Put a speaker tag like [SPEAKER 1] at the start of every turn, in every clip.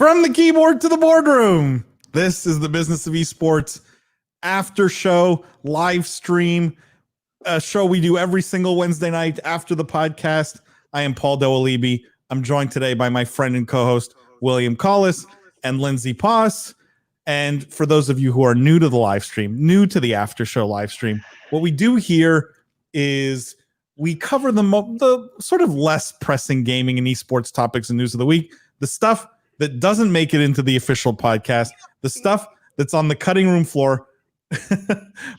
[SPEAKER 1] From the keyboard to the boardroom. This is the Business of Esports after show live stream, a show we do every single Wednesday night after the podcast. I am Paul Dawalibi. I'm joined today by my friend and co-host William Collis and Lindsay Poss. And for those of you who are new to the live stream, new to the after show live stream, what we do here is we cover the sort of less pressing gaming and esports topics and news of the week, the stuff that doesn't make it into the official podcast, the stuff that's on the cutting room floor,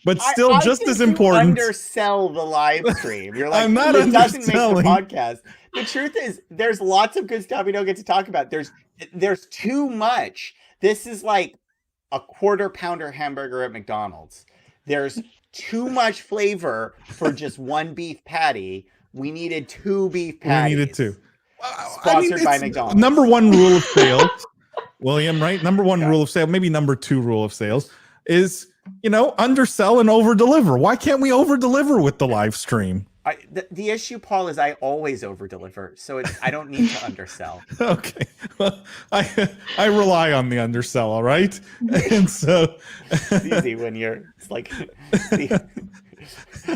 [SPEAKER 1] but still just as important.
[SPEAKER 2] Undersell the live stream. You're like,
[SPEAKER 1] I'm not
[SPEAKER 2] it doesn't make the
[SPEAKER 1] underselling.
[SPEAKER 2] podcast. The truth is, there's lots of good stuff we don't get to talk about. There's too much. This is like a quarter pounder hamburger at McDonald's. There's too much flavor for just one beef patty. We needed two beef patties.
[SPEAKER 1] We needed two.
[SPEAKER 2] Sponsored by McDonald's.
[SPEAKER 1] Number one rule of sales, William, right? Number one rule of sales, maybe number two rule of sales is, undersell and over deliver. Why can't we over deliver with the live stream?
[SPEAKER 2] The issue, Paul, is I always over deliver, so I don't need to undersell.
[SPEAKER 1] Okay, well, I rely on the undersell, all right, and so
[SPEAKER 2] it's easy when it's like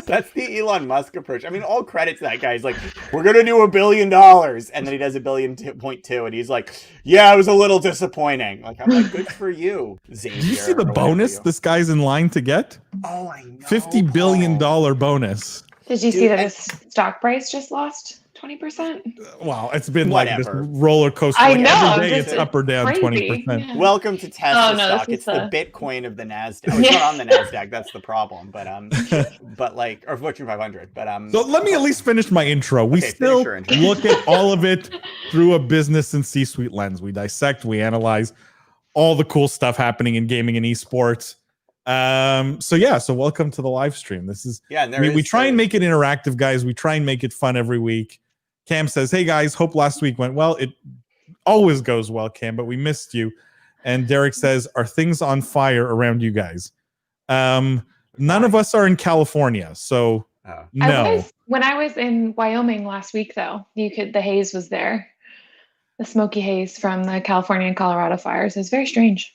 [SPEAKER 2] that's the Elon Musk approach. I mean, all credit to that guy. He's like, we're gonna do $1 billion, and then he does $1.2 billion, and he's like, yeah, it was a little disappointing. Like, I'm like, good for you, Xavier.
[SPEAKER 1] Do you see the bonus this guy's in line to get?
[SPEAKER 2] Oh, I know.
[SPEAKER 1] $50 billion bonus.
[SPEAKER 3] Did you see that his stock price just lost 20%?
[SPEAKER 1] Wow, it's been like this roller coaster.
[SPEAKER 3] I
[SPEAKER 1] like
[SPEAKER 3] know.
[SPEAKER 1] Every day it's up or down 20%.
[SPEAKER 3] Yeah.
[SPEAKER 2] Welcome to Tesla stock. It's the Bitcoin of the Nasdaq. Oh, it's not on the Nasdaq. That's the problem. But or Fortune 500. But
[SPEAKER 1] So let me at least finish my intro. We still look at all of it through a business and C-suite lens. We dissect, we analyze all the cool stuff happening in gaming and esports. So welcome to the live stream. This is we try and make it interactive, guys. We try and make it fun every week. Cam says, hey guys, hope last week went well. It always goes well, Cam, but we missed you. And Derek says, are things on fire around you guys? None of us are in California, so no.
[SPEAKER 3] When I was in Wyoming last week, though, the haze was there. The smoky haze from the California and Colorado fires. It's very strange.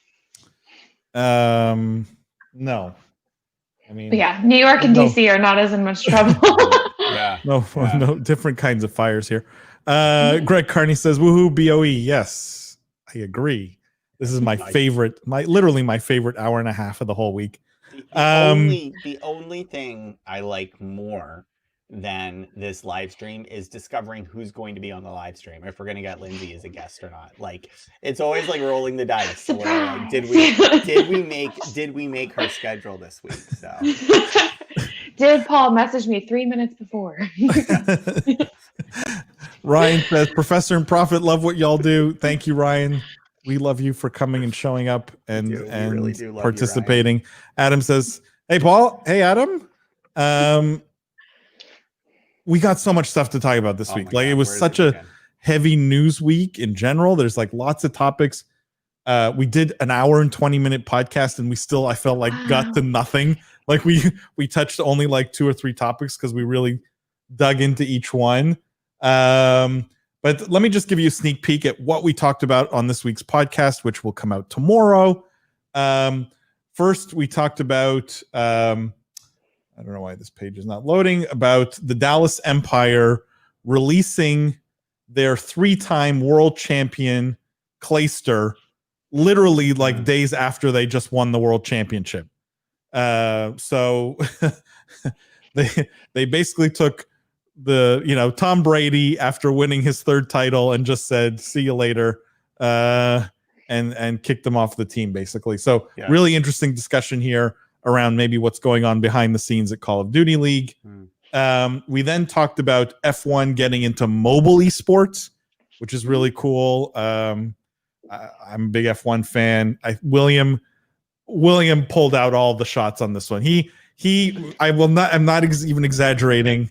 [SPEAKER 1] No, I mean,
[SPEAKER 3] but yeah, New York and DC are not as in much trouble.
[SPEAKER 1] No, different kinds of fires here. Greg Carney says, "Woohoo, BOE!" Yes, I agree. This is my favorite, literally my favorite hour and a half of the whole week.
[SPEAKER 2] The only thing I like more than this live stream is discovering who's going to be on the live stream, if we're going to get Lindsay as a guest or not. Like, it's always like rolling the dice. So like, did we make her schedule this week? So
[SPEAKER 3] did Paul message me 3 minutes before?
[SPEAKER 1] Ryan says, Professor and Prophet, love what y'all do. Thank you, Ryan. We love you for coming and showing up and really participating. You, Adam says, hey Paul, hey Adam. We got so much stuff to talk about this week. Like, it was such a heavy news week in general. There's like lots of topics. We did an hour and 20-minute podcast, and we still, I felt like, got to nothing. Like we touched only like 2 or 3 topics because we really dug into each one. But let me just give you a sneak peek at what we talked about on this week's podcast, which will come out tomorrow. First, we talked about I don't know why this page is not loading, about the Dallas Empire releasing their 3-time world champion Clayster literally like days after they just won the world championship. So they basically took Tom Brady after winning his 3rd title and just said, see you later, and kicked them off the team basically. So really interesting discussion here around maybe what's going on behind the scenes at Call of Duty League. We then talked about F1 getting into mobile esports, which is really cool. I'm a big F1 fan. William pulled out all the shots on this one. I'm not even exaggerating.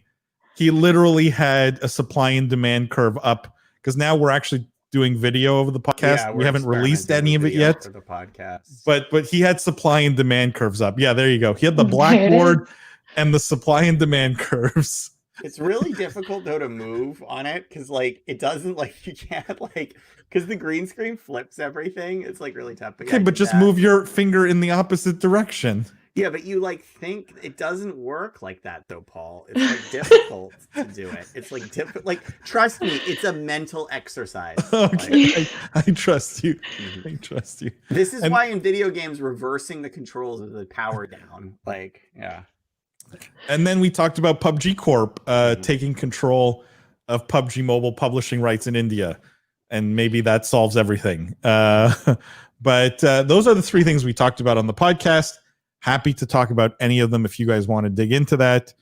[SPEAKER 1] He literally had a supply and demand curve up, because now we're actually doing video over the podcast. Yeah, we haven't released any of it yet
[SPEAKER 2] for the podcast.
[SPEAKER 1] But he had supply and demand curves up. Yeah, there you go. He had the blackboard and the supply and demand curves
[SPEAKER 2] It's really difficult though to move on it because like it doesn't like you can't like because the green screen flips everything. It's like really tough.
[SPEAKER 1] Okay, but just move your finger in the opposite direction.
[SPEAKER 2] Yeah, but you like think it doesn't work like that though, Paul. It's like difficult to do it. It's like difficult. Like trust me, it's a mental exercise.
[SPEAKER 1] Okay,
[SPEAKER 2] Like,
[SPEAKER 1] I trust you. I trust you.
[SPEAKER 2] This is why in video games reversing the controls is the power down. Like, yeah.
[SPEAKER 1] And then we talked about PUBG Corp taking control of PUBG Mobile publishing rights in India, and maybe that solves everything. But those are the three things we talked about on the podcast. Happy to talk about any of them if you guys want to dig into that.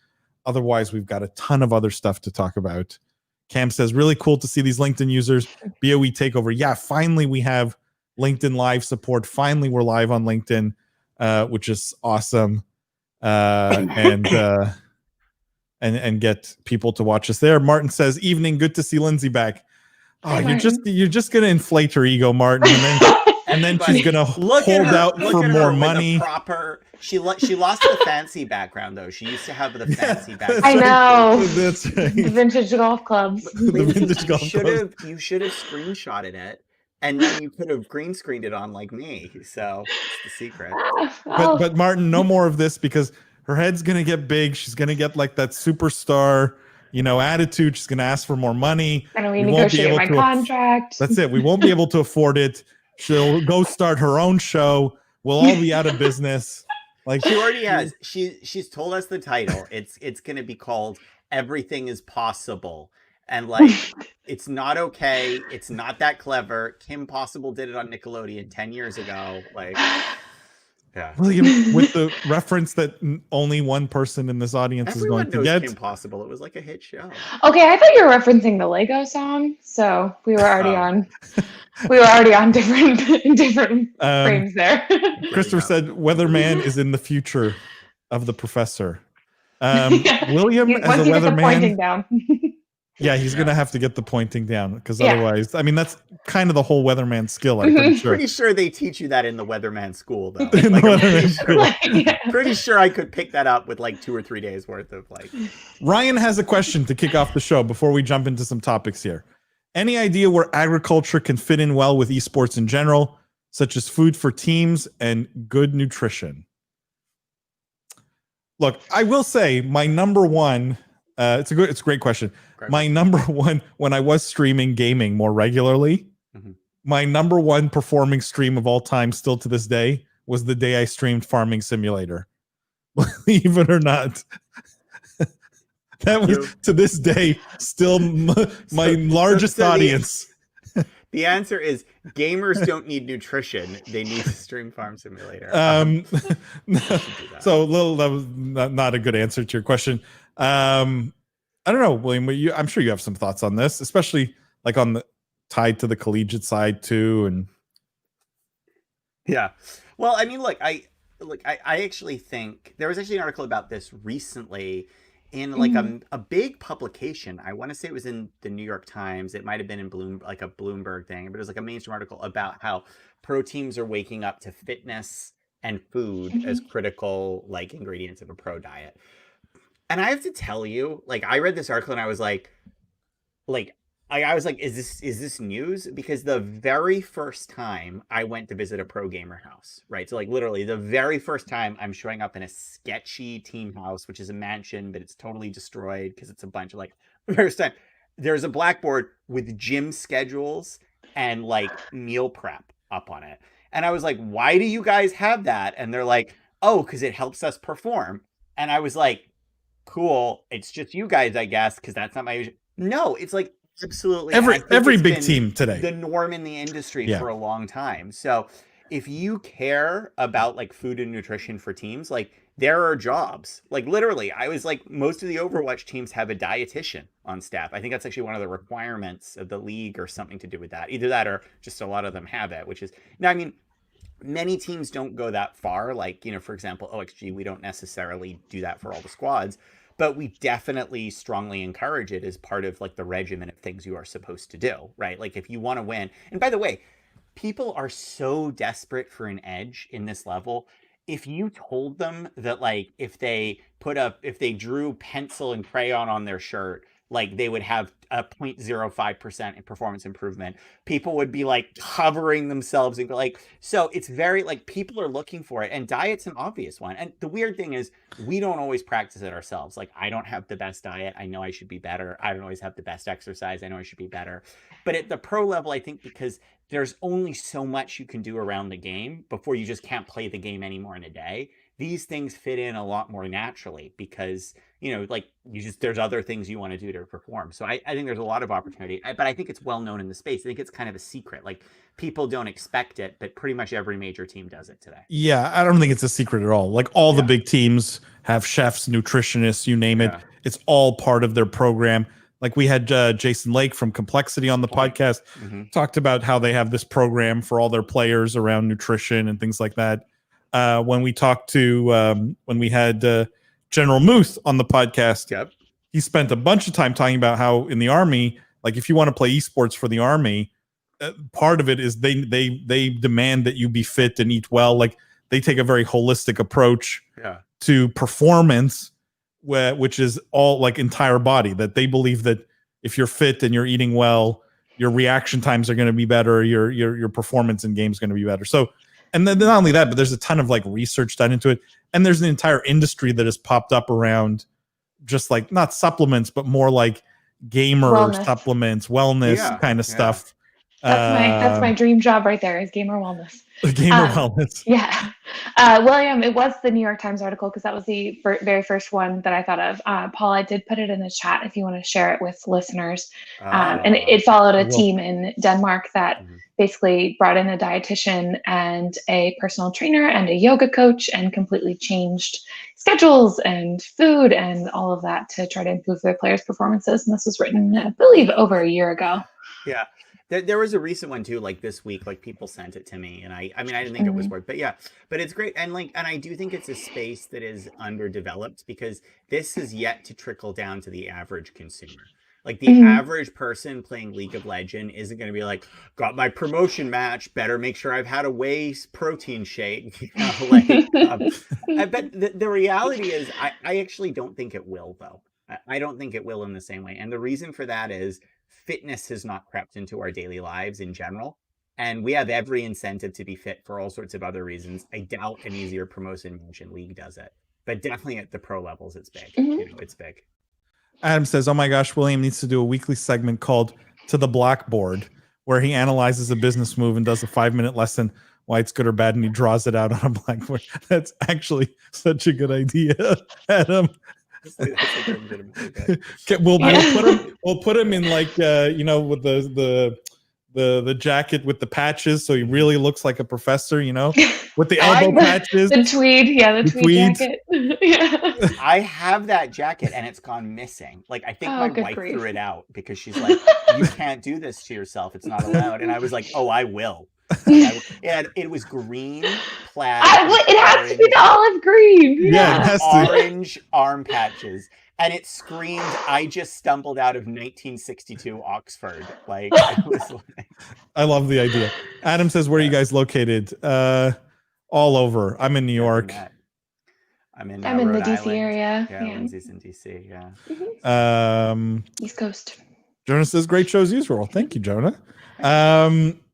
[SPEAKER 1] Otherwise, we've got a ton of other stuff to talk about. Cam says, really cool to see these LinkedIn users. BOE takeover. Yeah, finally we have LinkedIn Live support. Finally, we're live on LinkedIn, which is awesome. And get people to watch us there. Martin says, evening, good to see Lindsay back. Oh,
[SPEAKER 3] Hi,
[SPEAKER 1] you're just gonna inflate her ego, Martin, and then she's gonna hold out for more money.
[SPEAKER 2] She lost the fancy background though. She used to have the fancy background.
[SPEAKER 3] I know.
[SPEAKER 1] That's right.
[SPEAKER 3] The vintage golf clubs.
[SPEAKER 2] You should have screenshotted it. And then you could have green screened it on like me. So it's the secret.
[SPEAKER 1] But Martin, no more of this because her head's gonna get big. She's gonna get like that superstar, attitude. She's gonna ask for more money.
[SPEAKER 3] And we negotiate my contract.
[SPEAKER 1] That's it. We won't be able to afford it. She'll go start her own show. We'll all be out of business. Like
[SPEAKER 2] she already has. She's told us the title. It's gonna be called Everything is Possible. And like, it's not okay. It's not that clever. Kim Possible did it on Nickelodeon 10 years ago. Like, yeah.
[SPEAKER 1] William, with the reference that only one person in this audience
[SPEAKER 2] Everyone
[SPEAKER 1] is going to get.
[SPEAKER 2] Kim Possible. It was like a hit show.
[SPEAKER 3] Okay, I thought you were referencing the Lego song, so we were already on. We were already on different frames there.
[SPEAKER 1] Christopher said, "Weatherman is in the future of the professor." William, as a weatherman. Yeah, he's going to have to get the pointing down because otherwise, I mean, that's kind of the whole weatherman skill. I'm pretty sure.
[SPEAKER 2] Pretty sure they teach you that in the weatherman school, though. Like, pretty sure I could pick that up with like 2 or 3 days worth of like.
[SPEAKER 1] Ryan has a question to kick off the show before we jump into some topics here. Any idea where agriculture can fit in well with esports in general, such as food for teams and good nutrition? Look, I will say my number one. It's a great question. My number one, when I was streaming gaming more regularly, my number one performing stream of all time, still to this day, was the day I streamed Farming Simulator. Believe it or not, that was to this day still my largest audience.
[SPEAKER 2] The answer is gamers don't need nutrition; they need to stream Farm Simulator.
[SPEAKER 1] So that was not a good answer to your question. I don't know, William. I'm sure you have some thoughts on this, especially like on the tied to the collegiate side too. And
[SPEAKER 2] yeah, well, I mean, look, I actually think there was actually an article about this recently in like a big publication. I want to say it was in the New York Times. It might have been in like a Bloomberg thing, but it was like a mainstream article about how pro teams are waking up to fitness and food as critical like ingredients of a pro diet. And I have to tell you, like, I read this article and I was like, I was like, is this news? Because the very first time I went to visit a pro gamer house, right? So like literally the very first time I'm showing up in a sketchy team house, which is a mansion, but it's totally destroyed because it's a bunch of like, first time there's a blackboard with gym schedules and like meal prep up on it. And I was like, why do you guys have that? And they're like, oh, because it helps us perform. And I was like, cool, it's just you guys, I guess, because that's not my usual. No, it's like absolutely
[SPEAKER 1] every big team today,
[SPEAKER 2] the norm in the industry for a long time. So if you care about like food and nutrition for teams, like there are jobs. Like literally, I was like, most of the Overwatch teams have a dietitian on staff. I think that's actually one of the requirements of the league or something to do with that. Either that or just a lot of them have it, which is now, I mean, many teams don't go that far. Like, for example, OXG, we don't necessarily do that for all the squads. But we definitely strongly encourage it as part of like the regimen of things you are supposed to do, right? Like if you want to win. And by the way, people are so desperate for an edge in this level. if you told them that, like, if they drew pencil and crayon on their shirt, like, they would have a 0.05% in performance improvement, people would be like covering themselves and like, so it's very like people are looking for it, and diet's an obvious one. And the weird thing is we don't always practice it ourselves. Like, I don't have the best diet. I know I should be better. I don't always have the best exercise. I know I should be better. But at the pro level, I think because there's only so much you can do around the game before you just can't play the game anymore in a day. These things fit in a lot more naturally because, you know, like there's other things you want to do to perform. So I think there's a lot of opportunity, but I think it's well known in the space. I think it's kind of a secret. Like, people don't expect it, but pretty much every major team does it today.
[SPEAKER 1] Yeah, I don't think it's a secret at all. Like, all the big teams have chefs, nutritionists, you name it. It's all part of their program. Like, we had Jason Lake from Complexity on the podcast, talked about how they have this program for all their players around nutrition and things like that. When we talked to, when we had General Muth on the podcast, he spent a bunch of time talking about how in the Army, like, if you want to play esports for the Army, part of it is they demand that you be fit and eat well. Like, they take a very holistic approach to performance, which is all like entire body, that they believe that if you're fit and you're eating well, your reaction times are going to be better. Your performance in games is going to be better. So, and then not only that, but there's a ton of like research done into it. And there's an entire industry that has popped up around just like not supplements, but more like gamer supplements, wellness kind of stuff.
[SPEAKER 3] That's my dream job right there, is gamer wellness.
[SPEAKER 1] Gamer wellness.
[SPEAKER 3] Yeah. William, it was the New York Times article because that was the very first one that I thought of. Paul, I did put it in the chat if you want to share it with listeners. And it followed a team in Denmark that basically brought in a dietitian and a personal trainer and a yoga coach and completely changed schedules and food and all of that to try to improve their players' performances. And this was written, I believe, over a year ago.
[SPEAKER 2] Yeah. There was a recent one too, like this week, like people sent it to me, and I mean, I didn't think it was worth, but but it's great. And like, and I do think it's a space that is underdeveloped because this is yet to trickle down to the average consumer. Like, the average person playing League of Legends isn't going to be like, got my promotion match, better make sure I've had a whey protein shake. You know, like, but the reality is I actually don't think it will, though. I don't think it will in the same way. And the reason for that is fitness has not crept into our daily lives in general. And we have every incentive to be fit for all sorts of other reasons. I doubt an easier promotion mention league does it. But definitely at the pro levels, it's big. You know, it's big.
[SPEAKER 1] Adam says, oh my gosh, William needs to do a weekly segment called To the Blackboard, where he analyzes a business move and does a 5-minute lesson why it's good or bad, and he draws it out on a blackboard. That's actually such a good idea, Adam. We'll put him in, like, you know, with the jacket with the patches, so he really looks like a professor, you know, with the elbow patches,
[SPEAKER 3] the tweed, the tweed jacket.
[SPEAKER 2] I have that jacket and it's gone missing. Like, I think my wife threw it out because she's like, you can't do this to yourself, it's not allowed. And I was like, oh, I will. It was green plaid.
[SPEAKER 3] It has to be the olive green.
[SPEAKER 1] Yeah, it has to.
[SPEAKER 2] Orange arm patches. And it screamed, I just stumbled out of 1962 Oxford. Like, it was like...
[SPEAKER 1] I love the idea. Adam says, where are you guys located? All over. I'm in New York.
[SPEAKER 2] I'm in
[SPEAKER 3] the
[SPEAKER 2] Rhode
[SPEAKER 3] DC
[SPEAKER 2] Island.
[SPEAKER 3] area.
[SPEAKER 2] Yeah, Lindsay's in DC. Yeah.
[SPEAKER 3] East Coast.
[SPEAKER 1] Jonah says, great show as usual. Thank you, Jonah.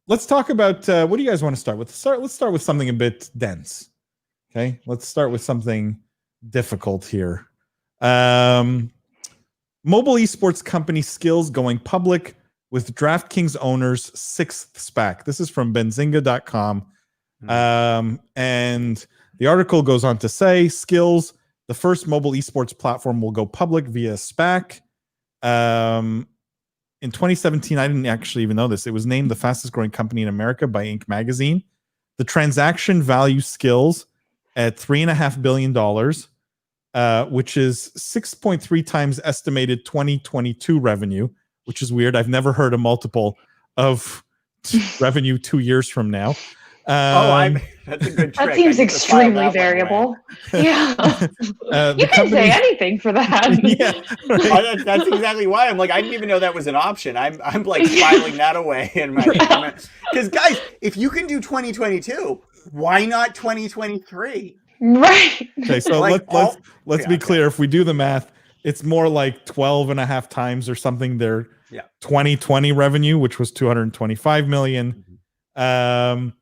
[SPEAKER 1] Let's talk about what do you guys want to start with? Let's start with something a bit dense. Okay, let's start with something difficult here. Mobile esports company Skillz going public with DraftKings owners' 6th SPAC. This is from benzinga.com. And the article goes on to say Skillz, the first mobile esports platform, will go public via SPAC. In 2017, I didn't actually even know this. It was named the fastest growing company in America by Inc. magazine. The transaction value Skillz at $3.5 billion, which is 6.3 times estimated 2022 revenue, which is weird. I've never heard a multiple of revenue 2 years from now.
[SPEAKER 2] That's a good trick.
[SPEAKER 3] That seems extremely variable. Yeah. You can say anything for that.
[SPEAKER 1] Yeah, right.
[SPEAKER 2] That's exactly why I'm like, I didn't even know that was an option. I'm like filing that away in my because guys, if you can do 2022, why not 2023?
[SPEAKER 3] Right.
[SPEAKER 1] Okay, so
[SPEAKER 2] Like,
[SPEAKER 1] let's be clear. If we do the math, it's more like 12 and a half times or something their 2020 revenue, which was 225 million. And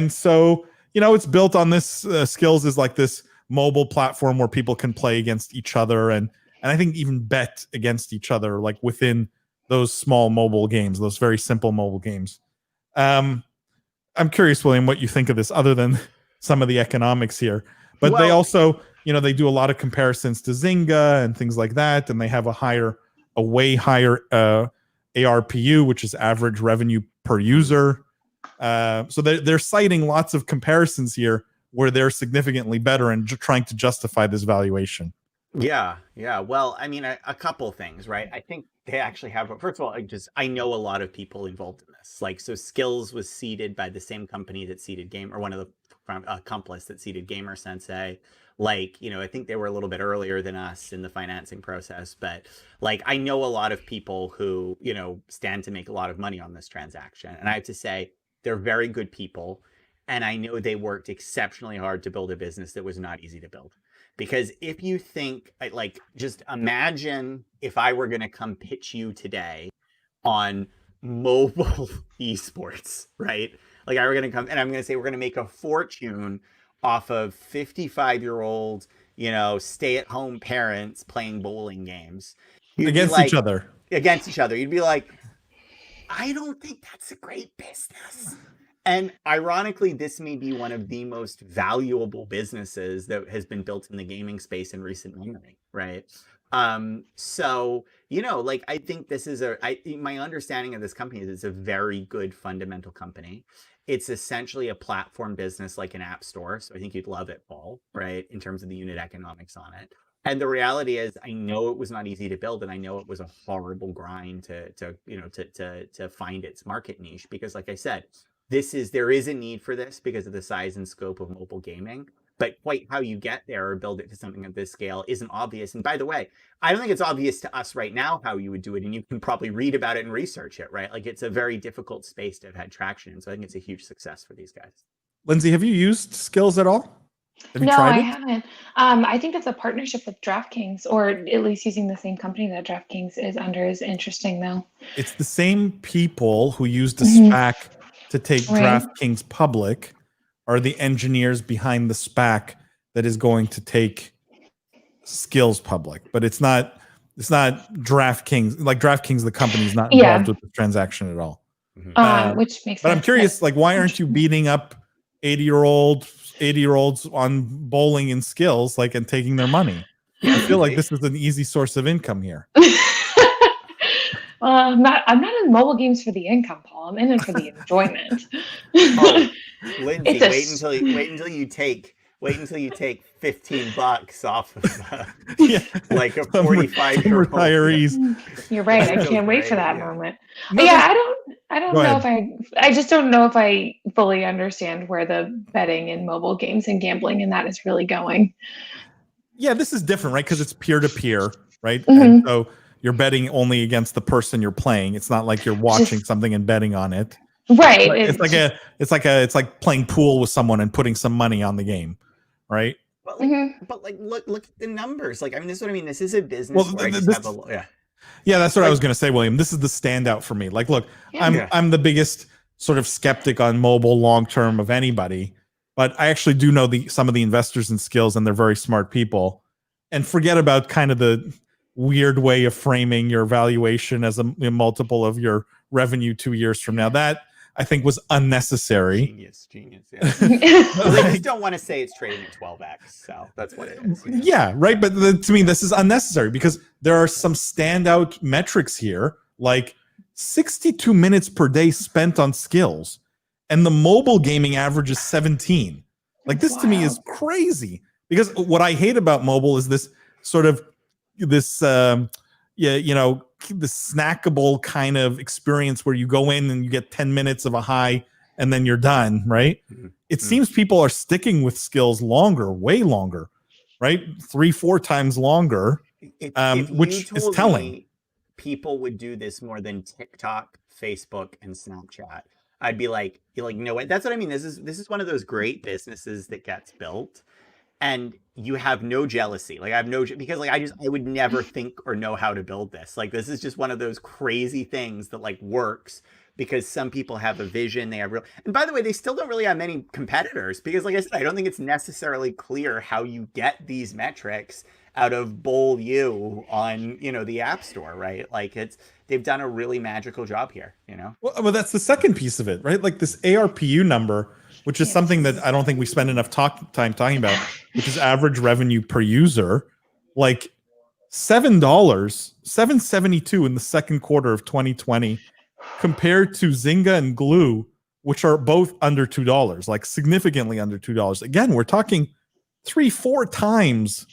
[SPEAKER 1] so, you know, it's built on this Skillz is like this mobile platform where people can play against each other and I think even bet against each other, like within those small mobile games, those very simple mobile games. I'm curious, William, what you think of this, other than some of the economics here. But they also, you know, they do a lot of comparisons to Zynga and things like that, and they have a way higher ARPU, which is average revenue per user. So they're citing lots of comparisons here where they're significantly better and trying to justify this valuation.
[SPEAKER 2] Yeah. Well, I mean, a couple things, right? I think they actually have. First of all, I know a lot of people involved in this. Like, so Skillz was seeded by the same company that seeded Game, or one of the accomplice that seeded Gamer Sensei. Like, you know, I think they were a little bit earlier than us in the financing process, but like, I know a lot of people who, you know, stand to make a lot of money on this transaction, and I have to say they're very good people, and I know they worked exceptionally hard to build a business that was not easy to build. Because if you think, like, just imagine if I were going to come pitch you today on mobile esports, right? Like, I were going to come and I'm going to say we're going to make a fortune off of 55-year-old, you know, stay-at-home parents playing bowling games.
[SPEAKER 1] Against each other.
[SPEAKER 2] Against each other. You'd be like, I don't think that's a great business. And ironically, this may be one of the most valuable businesses that has been built in the gaming space in recent memory, right? So, you know, like, I think this is my understanding of this company is it's a very good fundamental company. It's essentially a platform business like an app store. So I think you'd love it, Paul, right? In terms of the unit economics on it. And the reality is, I know it was not easy to build, and I know it was a horrible grind to find its market niche, because like I said, there is a need for this because of the size and scope of mobile gaming, but quite how you get there or build it to something of this scale isn't obvious. And by the way, I don't think it's obvious to us right now how you would do it, and you can probably read about it and research it, right? Like, it's a very difficult space to have had traction. So I think it's a huge success for these guys.
[SPEAKER 1] Lindsay, have you used Skillz at all? Have you
[SPEAKER 3] no,
[SPEAKER 1] tried
[SPEAKER 3] I
[SPEAKER 1] it?
[SPEAKER 3] haven't. I think it's a partnership with DraftKings, or at least using the same company that DraftKings is under is interesting, though.
[SPEAKER 1] It's the same people who used a SPAC to take DraftKings public are the engineers behind the SPAC that is going to take Skillz public. But it's not DraftKings. Like, DraftKings, the company, is not involved with the transaction at all.
[SPEAKER 3] Which makes sense.
[SPEAKER 1] But I'm curious, like, why aren't you beating up 80-year-olds on bowling in Skillz, like, and taking their money? I feel like this is an easy source of income here.
[SPEAKER 3] I'm not in mobile games for the income, Paul. I'm in it for the enjoyment.
[SPEAKER 2] Lindsay, wait until you take $15 off of like a 45-year-old
[SPEAKER 1] retirees.
[SPEAKER 3] You're right. I can't wait for that moment. No, yeah, I don't know I just don't know if I fully understand where the betting in mobile games and gambling and that is really going.
[SPEAKER 1] Yeah, this is different, right? Because it's peer-to-peer, right? And so you're betting only against the person you're playing. It's not like you're watching something and betting on it.
[SPEAKER 3] Right.
[SPEAKER 1] It's like playing pool with someone and putting some money on the game, right?
[SPEAKER 2] But look at the numbers. Like, I mean, this is what I mean. This is a business.
[SPEAKER 1] Yeah, that's what I was going to say, William. This is the standout for me. Like, look, I'm the biggest sort of skeptic on mobile long term of anybody, but I actually do know some of the investors in Skillz, and they're very smart people. And forget about kind of the weird way of framing your valuation as a multiple of your revenue 2 years from now. That, I think, was unnecessary.
[SPEAKER 2] Genius. Yeah. They just don't want to say it's trading at 12x, so that's what it is.
[SPEAKER 1] Yeah, right. But to me, this is unnecessary because there are some standout metrics here, like 62 minutes per day spent on Skillz, and the mobile gaming average is 17. Like, this to me is crazy, because what I hate about mobile is this sort of this this snackable kind of experience where you go in and you get 10 minutes of a high and then you're done, right? It seems people are sticking with Skillz longer, way longer, right? 3-4 times longer, which is telling.
[SPEAKER 2] People would do this more than TikTok, Facebook, and Snapchat. I'd be like, you know what? That's what I mean. This is one of those great businesses that gets built, and you have no jealousy. Like I have no, because like I would never think or know how to build this. Like this is just one of those crazy things that like works because some people have a vision. They have real, and by the way, they still don't really have many competitors because like I said, I don't think it's necessarily clear how you get these metrics out of Bowl U on, you know, the App Store, right? Like they've done a really magical job here, you know?
[SPEAKER 1] Well, that's the second piece of it, right? Like this ARPU number, which is something that I don't think we spend enough time talking about, which is average revenue per user, like $7.72 in the second quarter of 2020 compared to Zynga and Glue, which are both under $2, like significantly under $2. Again, we're talking 3-4 times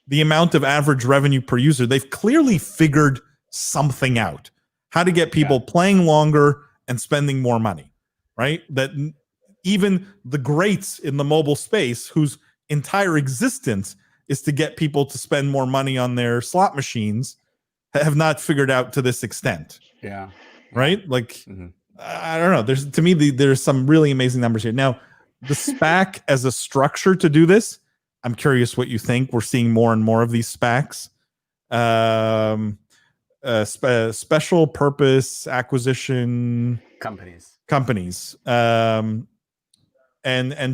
[SPEAKER 1] the amount of average revenue per user. They've clearly figured something out, how to get people playing longer and spending more money, right? That even the greats in the mobile space, whose entire existence is to get people to spend more money on their slot machines, have not figured out to this extent.
[SPEAKER 2] Yeah.
[SPEAKER 1] Right? Like, I don't know. There's some really amazing numbers here. Now, the SPAC as a structure to do this, I'm curious what you think. We're seeing more and more of these SPACs. Special purpose acquisition companies. And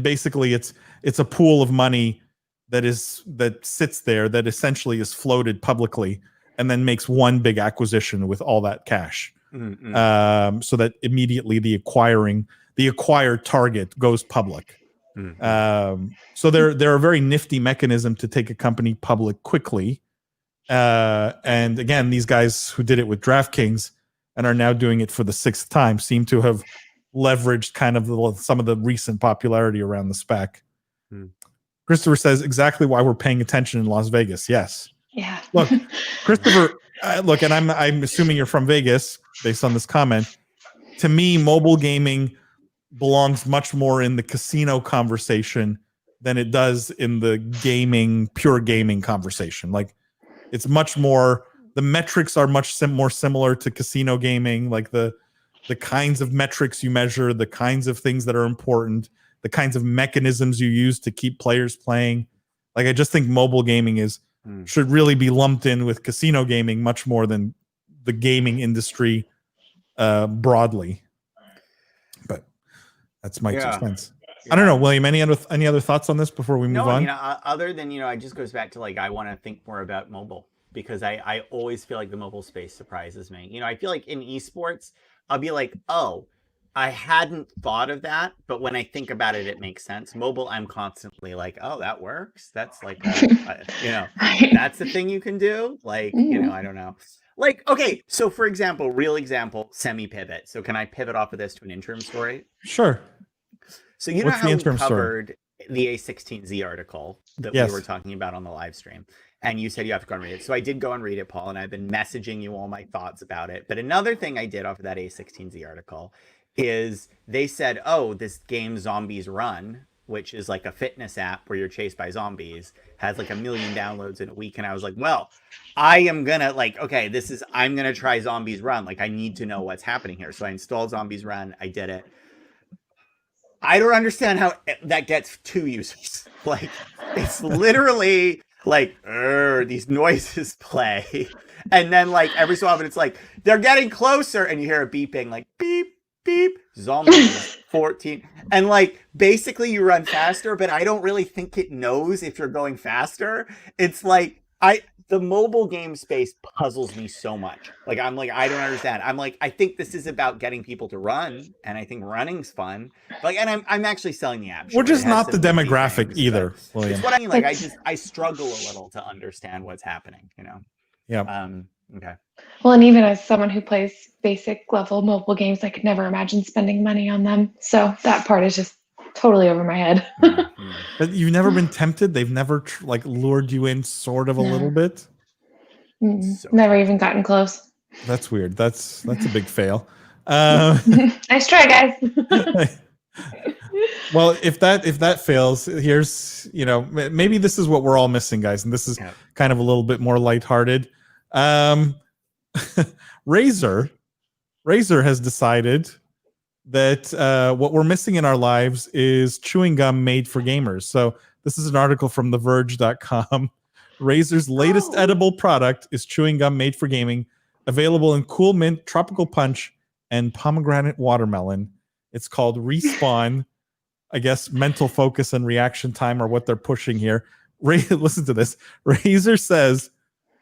[SPEAKER 1] basically it's a pool of money that sits there that essentially is floated publicly and then makes one big acquisition with all that cash. So that immediately the acquired target goes public. So they're a very nifty mechanism to take a company public quickly. And again, these guys who did it with DraftKings and are now doing it for the 6th time seem to have leveraged kind of some of the recent popularity around the SPAC. Christopher says exactly why we're paying attention in Las Vegas. Yes.
[SPEAKER 3] Yeah.
[SPEAKER 1] Look, Christopher, look, and I'm assuming you're from Vegas based on this comment. To me, mobile gaming belongs much more in the casino conversation than it does in the pure gaming conversation. Like it's much more, the metrics are much more similar to casino gaming, like the kinds of metrics you measure, the kinds of things that are important, the kinds of mechanisms you use to keep players playing. Like I just think mobile gaming should really be lumped in with casino gaming much more than the gaming industry broadly. But that's my 2 cents. I don't know, William, any other thoughts on this before we move on?
[SPEAKER 2] I mean, other than, it just goes back to like, I want to think more about mobile because I always feel like the mobile space surprises me. I feel like in esports, I'll be like, oh, I hadn't thought of that, but when I think about it, it makes sense. Mobile, I'm constantly like, oh, that works. That's like, that's the thing you can do. Like, I don't know. Like, okay, so for example, real example, semi-pivot. So can I pivot off of this to an interim story?
[SPEAKER 1] Sure.
[SPEAKER 2] So you know how we covered the A16Z article that we were talking about on the live stream? And you said you have to go and read it. So I did go and read it, Paul, and I've been messaging you all my thoughts about it. But another thing I did off of that A16Z article is they said, oh, this game Zombies Run, which is like a fitness app where you're chased by zombies, has like 1 million downloads in a week. And I was like, well, I am gonna I'm gonna try Zombies Run. Like I need to know what's happening here. So I installed Zombies Run. I did it. I don't understand how that gets 2 users. Like it's literally like these noises play. And then like every so often it's like they're getting closer and you hear a beeping like beep, beep, zombies 14. And like basically you run faster, but I don't really think it knows if you're going faster. It's like the mobile game space puzzles me so much. Like I'm like, I don't understand. I'm like, I think this is about getting people to run, and I think running's fun. Like, and I'm actually selling the app.
[SPEAKER 1] We're just not the demographic either, William.
[SPEAKER 2] It's what I mean. Like I struggle a little to understand what's happening,
[SPEAKER 1] Yeah.
[SPEAKER 2] Okay.
[SPEAKER 3] Well, and even as someone who plays basic level mobile games, I could never imagine spending money on them. So that part is just totally over my head.
[SPEAKER 1] But you've never been tempted? They've never lured you in sort of a little bit?
[SPEAKER 3] Never even gotten close.
[SPEAKER 1] That's weird. That's a big fail.
[SPEAKER 3] Nice try, guys.
[SPEAKER 1] Well, if that fails, here's, maybe this is what we're all missing, guys. And this is kind of a little bit more lighthearted. Razer has decided that what we're missing in our lives is chewing gum made for gamers. So this is an article from TheVerge.com. Razer's latest edible product is chewing gum made for gaming, available in cool mint, tropical punch, and pomegranate watermelon. It's called Respawn. I guess mental focus and reaction time are what they're pushing here. Listen to this. Razer says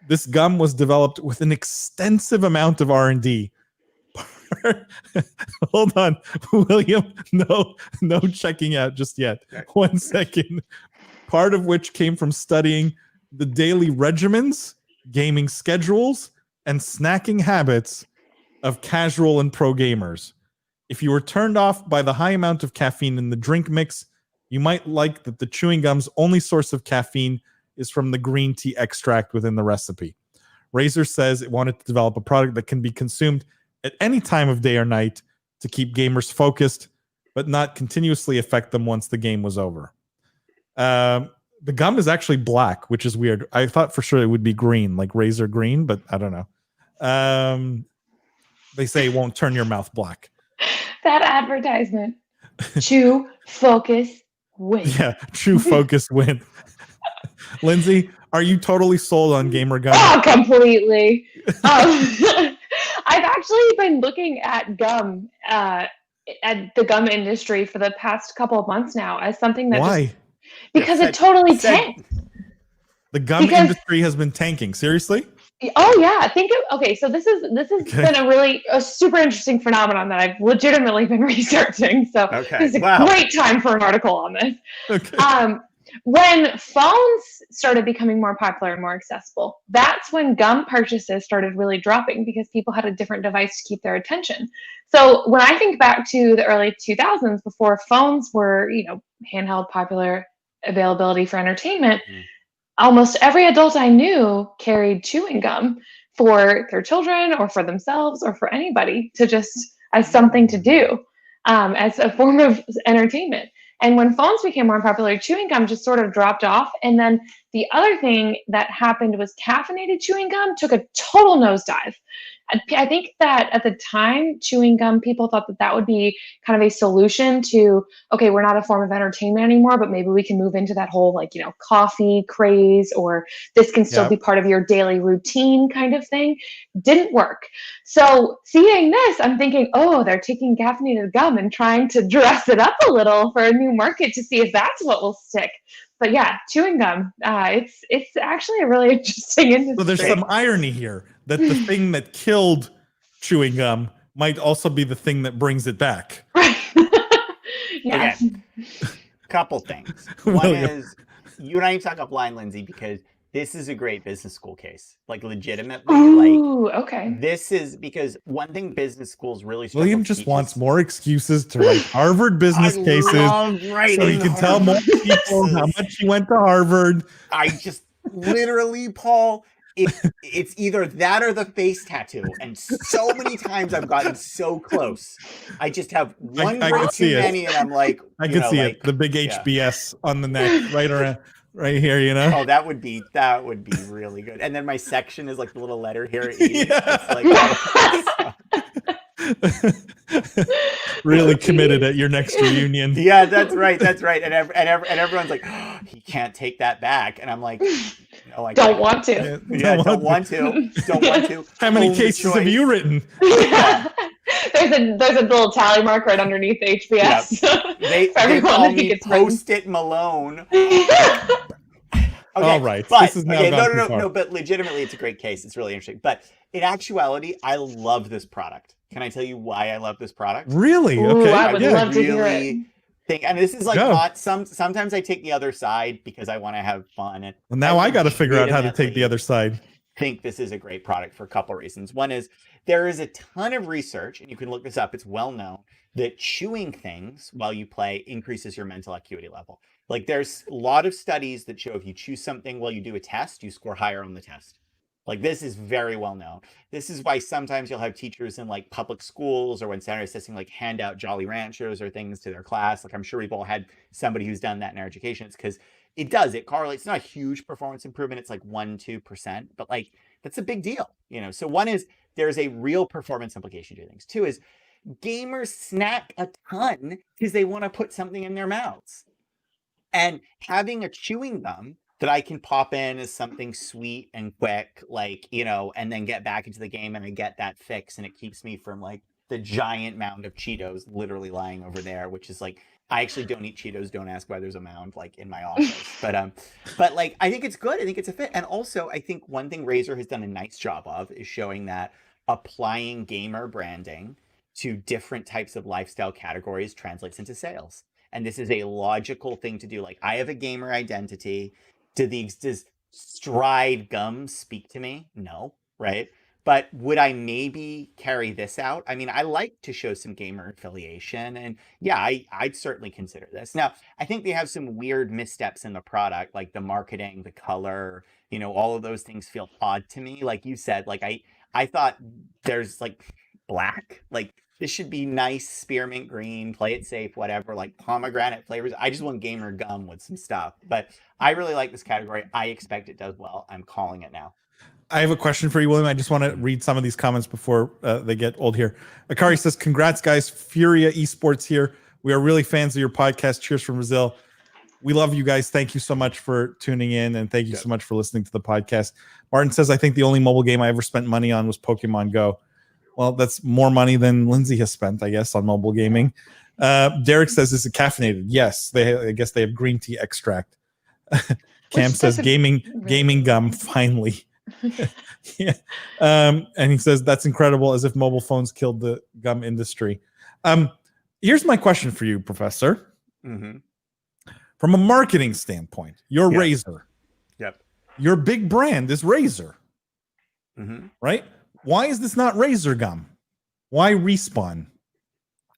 [SPEAKER 1] this gum was developed with an extensive amount of R&D. Hold on, William. No checking out just yet. 1 second. Part of which came from studying the daily regimens, gaming schedules, and snacking habits of casual and pro gamers. If you were turned off by the high amount of caffeine in the drink mix, you might like that the chewing gum's only source of caffeine is from the green tea extract within the recipe. Razer says it wanted to develop a product that can be consumed at any time of day or night to keep gamers focused, but not continuously affect them once the game was over. The gum is actually black, which is weird. I thought for sure it would be green, like Razer green, but I don't know. They say it won't turn your mouth black.
[SPEAKER 3] That advertisement. Chew, focus, win.
[SPEAKER 1] Yeah, chew, focus, win. Lindsay, are you totally sold on gamer gum?
[SPEAKER 3] Oh, completely. I've actually been looking at gum, at the gum industry for the past couple of months now as something that
[SPEAKER 1] Why?
[SPEAKER 3] Because it totally tanked.
[SPEAKER 1] The gum industry has been tanking. Seriously?
[SPEAKER 3] Oh yeah, okay. So this has been a super interesting phenomenon that I've legitimately been researching. So this is a great time for an article on this.
[SPEAKER 1] Okay.
[SPEAKER 3] When phones started becoming more popular and more accessible, that's when gum purchases started really dropping because people had a different device to keep their attention. So when I think back to the early 2000s, before phones were, handheld popular availability for entertainment, almost every adult I knew carried chewing gum for their children or for themselves or for anybody to just as something to do, as a form of entertainment. And when phones became more popular, chewing gum just sort of dropped off. And then the other thing that happened was caffeinated chewing gum took a total nosedive. I think that at the time, chewing gum, people thought that would be kind of a solution to, okay, we're not a form of entertainment anymore, but maybe we can move into that whole coffee craze, or this can still be part of your daily routine kind of thing. Didn't work. So seeing this, I'm thinking, oh, they're taking caffeinated gum and trying to dress it up a little for a new market to see if that's what will stick. But yeah, chewing gum, it's actually a really interesting industry.
[SPEAKER 1] So there's some irony here that the thing that killed chewing gum might also be the thing that brings it back.
[SPEAKER 3] Right. Yes.
[SPEAKER 2] Okay. Couple things. One is, you and I need to talk Upline Lindsay, because this is a great business school case. Like, legitimately.
[SPEAKER 3] Ooh, okay.
[SPEAKER 2] This is because one thing business schools really struggle.
[SPEAKER 1] William just wants more excuses to write Harvard business cases so he can tell more people how much he went to Harvard.
[SPEAKER 2] I just literally, Paul, it's either that or the face tattoo. And so many times I've gotten so close. I just have one break too many, and I'm like,
[SPEAKER 1] I can see it. The big HBS on the neck, right around. Right here,
[SPEAKER 2] Oh, that would be really good. And then my section is like the little letter here.
[SPEAKER 1] Really committed at your next reunion.
[SPEAKER 2] Yeah, that's right. And everyone's like, oh, he can't take that back. And I'm like, no, I
[SPEAKER 3] don't want to.
[SPEAKER 2] Don't want to.
[SPEAKER 1] How many cases have you written?
[SPEAKER 3] Yeah. There's a little tally mark right underneath HBS.
[SPEAKER 2] Yep. They call me Post-it Malone.
[SPEAKER 1] All right.
[SPEAKER 2] But,
[SPEAKER 1] this is now
[SPEAKER 2] no. But legitimately, it's a great case. It's really interesting. But in actuality, I love this product. Can I tell you why I love this product?
[SPEAKER 1] Really?
[SPEAKER 3] Ooh,
[SPEAKER 1] okay.
[SPEAKER 3] I would love to hear it.
[SPEAKER 2] And this is like not sometimes I take the other side because I want to have fun. And
[SPEAKER 1] well, now I got to figure out how to take the other side.
[SPEAKER 2] Think this is a great product for a couple of reasons. One is there is a ton of research, and you can look this up. It's well known that chewing things while you play increases your mental acuity level. Like, there's a lot of studies that show if you chew something while you do a test, you score higher on the test. Like, this is very well known. This is why sometimes you'll have teachers in like public schools, or when standardized testing, like hand out Jolly Ranchers or things to their class. Like, I'm sure we've all had somebody who's done that in our education. It's because it correlates. It's not a huge performance improvement. It's like 1-2%, but like, that's a big deal. So one is there's a real performance implication to things. Two is gamers snack a ton because they want to put something in their mouths. And having a chewing gum that I can pop in as something sweet and quick, like, you know, and then get back into the game and I get that fix and it keeps me from like the giant mound of Cheetos literally lying over there, which is like, I actually don't eat Cheetos. Don't ask why there's a mound like in my office. But like, I think it's good. I think it's a fit. And also I think one thing Razer has done a nice job of is showing that applying gamer branding to different types of lifestyle categories translates into sales. And this is a logical thing to do. Like, I have a gamer identity. Does Stride Gum speak to me? No, right? But would I maybe carry this out? I mean, I like to show some gamer affiliation. And yeah, I'd certainly consider this. Now, I think they have some weird missteps in the product, like the marketing, the color, you know, all of those things feel odd to me. Like you said, like I thought there's like black, like this should be nice spearmint green, play it safe, whatever, like pomegranate flavors. I just want gamer gum with some stuff. But I really like this category. I expect it does well. I'm calling it now.
[SPEAKER 1] I have a question for you, William. I just want to read some of these comments before they get old here. Akari says, congrats, guys. Furia Esports here. We are really fans of your podcast. Cheers from Brazil. We love you guys. Thank you so much for tuning in, and thank you so much for listening to the podcast. Martin says, I think the only mobile game I ever spent money on was Pokemon Go. Well, that's more money than Lindsay has spent, I guess, on mobile gaming. Derek says, is it caffeinated? Yes. I guess they have green tea extract. Cam says, gaming gum, finally. Yeah. And he says, that's incredible, as if mobile phones killed the gum industry. Here's my question for you, Professor.
[SPEAKER 2] Mm-hmm.
[SPEAKER 1] From a marketing standpoint, you're Razer.
[SPEAKER 2] Yep.
[SPEAKER 1] Your big brand is Razer.
[SPEAKER 2] Mm-hmm.
[SPEAKER 1] Right? Why is this not Razer Gum? Why Respawn?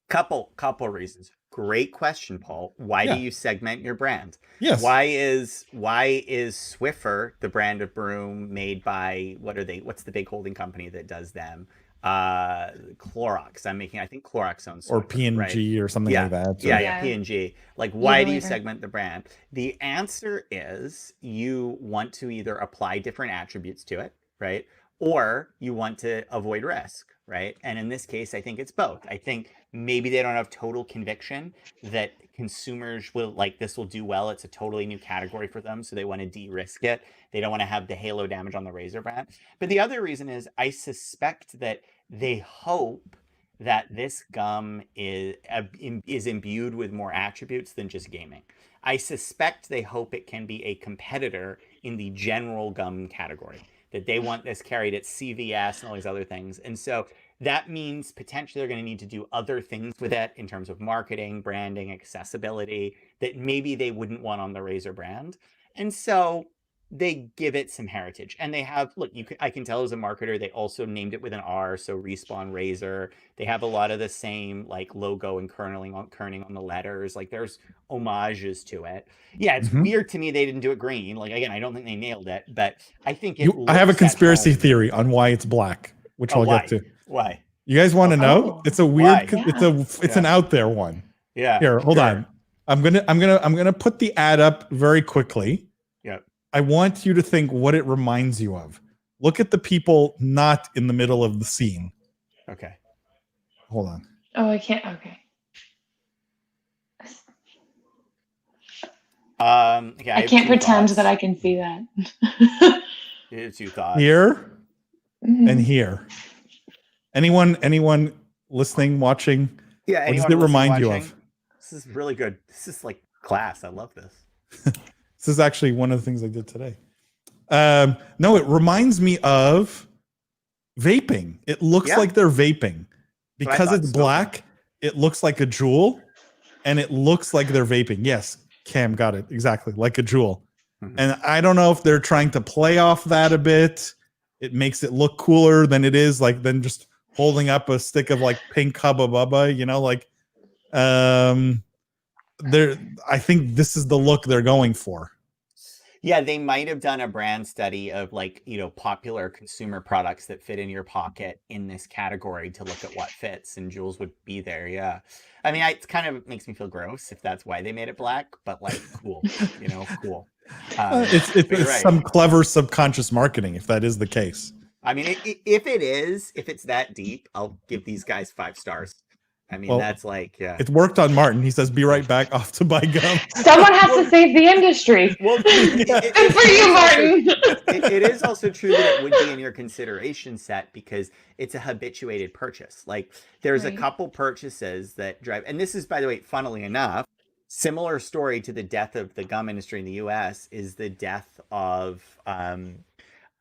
[SPEAKER 2] Couple reasons. Great question, Paul. Why do you segment your brand?
[SPEAKER 1] Yes.
[SPEAKER 2] Why is Swiffer the brand of broom made by what's the big holding company that does them? Clorox. I think Clorox owns Swiffer,
[SPEAKER 1] or P&G, right? Or something like that.
[SPEAKER 2] So. Yeah, P&G. Like, why do you segment the brand? The answer is you want to either apply different attributes to it, right? Or you want to avoid risk, right? And in this case, I think it's both. I think maybe they don't have total conviction that consumers will like this will do well. It's a totally new category for them, so they want to de-risk it. They don't want to have the halo damage on the Razer brand. But the other reason is I suspect that they hope that this gum is imbued with more attributes than just gaming. I suspect they hope it can be a competitor in the general gum category, that they want this carried at CVS and all these other things. And so that means potentially they're going to need to do other things with it in terms of marketing, branding, accessibility that maybe they wouldn't want on the Razer brand. And so they give it some heritage. And they have, look, I can tell as a marketer, they also named it with an R, so Respawn Razer. They have a lot of the same like logo and kerning on the letters. Like there's homages to it. Yeah, it's weird to me they didn't do it green. Like, again, I don't think they nailed it, but I think I
[SPEAKER 1] have a conspiracy theory on why it's black, which I'll get to.
[SPEAKER 2] Why?
[SPEAKER 1] You guys want to know? It's a weird. It's an out there one.
[SPEAKER 2] Yeah.
[SPEAKER 1] Here, hold on. I'm gonna put the ad up very quickly.
[SPEAKER 2] Yeah.
[SPEAKER 1] I want you to think what it reminds you of. Look at the people not in the middle of the scene.
[SPEAKER 2] Okay.
[SPEAKER 3] Hold on. Oh, I can't. Okay.
[SPEAKER 2] Okay,
[SPEAKER 3] I can't pretend that I can see that.
[SPEAKER 2] Two thoughts.
[SPEAKER 1] Here and here. Anyone listening, watching?
[SPEAKER 2] Yeah.
[SPEAKER 1] What does it remind you of?
[SPEAKER 2] This is really good. This is like class. I love this.
[SPEAKER 1] This is actually one of the things I did today. No, it reminds me of vaping. It looks like they're vaping. Because it's black, it looks like a jewel, and it looks like they're vaping. Yes, Cam got it. Exactly, like a jewel. And I don't know if they're trying to play off that a bit. It makes it look cooler than it is, like than just holding up a stick of like pink Hubba Bubba, you know, like I think this is the look they're going for.
[SPEAKER 2] Yeah, they might have done a brand study of like, you know, popular consumer products that fit in your pocket in this category to look at what fits, and jewels would be there. Yeah. I mean, it kind of makes me feel gross if that's why they made it black, but like cool, you know, cool.
[SPEAKER 1] It's some clever subconscious marketing if that is the case.
[SPEAKER 2] I mean, if it's that deep, I'll give these guys 5 stars. I mean, that's like,
[SPEAKER 1] It worked on Martin. He says, "Be right back, off to buy gum."
[SPEAKER 3] Someone has to save the industry.
[SPEAKER 2] Well,
[SPEAKER 3] Good for you, Martin.
[SPEAKER 2] It is also true that it would be in your consideration set because it's a habituated purchase. Like there's a couple purchases that drive, and this is, by the way, funnily enough, similar story to the death of the gum industry in the US is the death of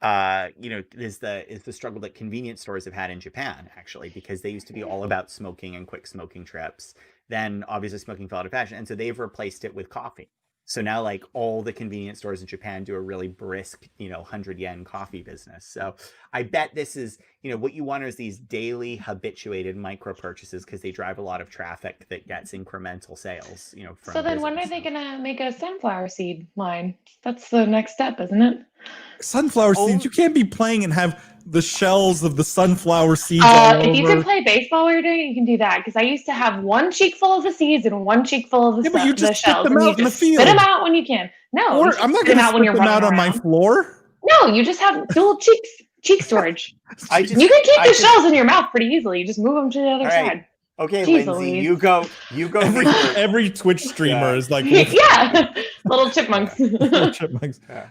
[SPEAKER 2] is the struggle that convenience stores have had in Japan, actually, because they used to be all about smoking and quick smoking trips. Then obviously smoking fell out of fashion, and so they've replaced it with coffee. So now, like, all the convenience stores in Japan do a really brisk, 100 yen coffee business. So I bet this is, what you want is these daily habituated micro purchases because they drive a lot of traffic that gets incremental sales, from
[SPEAKER 3] So then when are they going to make a sunflower seed line? That's the next step, isn't it?
[SPEAKER 1] Sunflower seeds. You can't be playing and have the shells of the sunflower seeds all over.
[SPEAKER 3] If you can play baseball while you're doing it, you can do that. Because I used to have one cheek full of the seeds and one cheek full of the,
[SPEAKER 1] but you just
[SPEAKER 3] shells.
[SPEAKER 1] spit them out in the field.
[SPEAKER 3] Spit them out when you can. No,
[SPEAKER 1] or I'm not going to spit them out on my floor.
[SPEAKER 3] No, you just have dual cheek storage. You can keep the shells in your mouth pretty easily. You just move them to the other side.
[SPEAKER 2] Okay, Jeez, Lindsay, you go.
[SPEAKER 1] Every Twitch streamer is like,
[SPEAKER 3] little chipmunks.
[SPEAKER 1] Little chipmunks.
[SPEAKER 2] Yeah.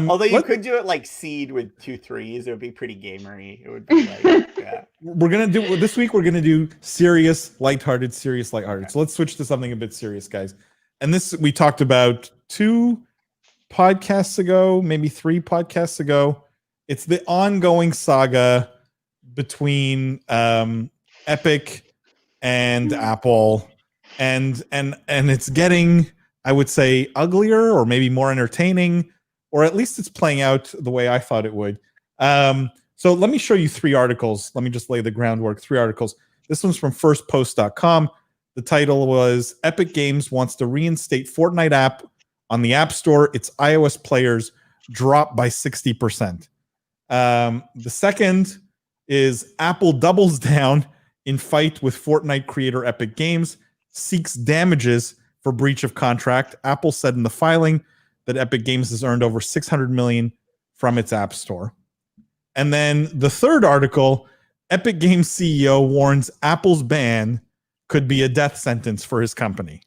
[SPEAKER 2] Although you could do it like seed with 2 3s, it would be pretty gamery. It would be like,
[SPEAKER 1] We're gonna do this week. We're gonna do serious, lighthearted. So let's switch to something a bit serious, guys. And this we talked about 2 podcasts ago, maybe 3 podcasts ago. It's the ongoing saga between Epic and Apple, and it's getting, I would say, uglier or maybe more entertaining, or at least it's playing out the way I thought it would. So let me show you 3 articles. Let me just lay the groundwork. 3 articles. This one's from firstpost.com. The title was Epic Games wants to reinstate Fortnite app on the App Store. Its iOS players drop by 60%. The second is Apple doubles down in fight with Fortnite creator Epic Games, seeks damages for breach of contract. Apple said in the filing that Epic Games has earned over $600 million from its App Store. And then the third article, Epic Games CEO warns Apple's ban could be a death sentence for his company.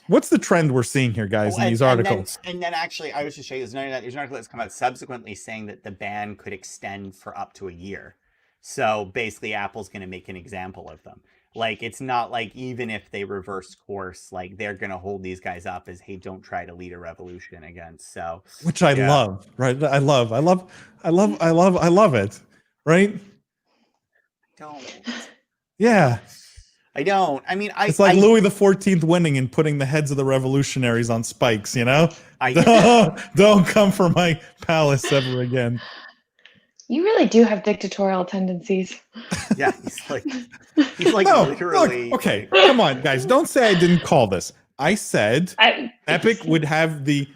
[SPEAKER 1] What's the trend we're seeing here, guys, in these articles?
[SPEAKER 2] And then actually, I was just showing you, there's an article that's come out subsequently saying that the ban could extend for up to a year. So basically, Apple's going to make an example of them. Like, it's not like even if they reverse course, like they're going to hold these guys up as, hey, don't try to lead a revolution against. So,
[SPEAKER 1] which I love, right? I love it, right?
[SPEAKER 2] Don't.
[SPEAKER 1] Yeah.
[SPEAKER 2] I don't. I mean,
[SPEAKER 1] it's like Louis XIV winning and putting the heads of the revolutionaries on spikes, Don't come for my palace ever again.
[SPEAKER 3] You really do have dictatorial tendencies.
[SPEAKER 2] Yeah, he's like no, literally.
[SPEAKER 1] Look, okay, come on, guys. Don't say I didn't call this. I said Epic would have the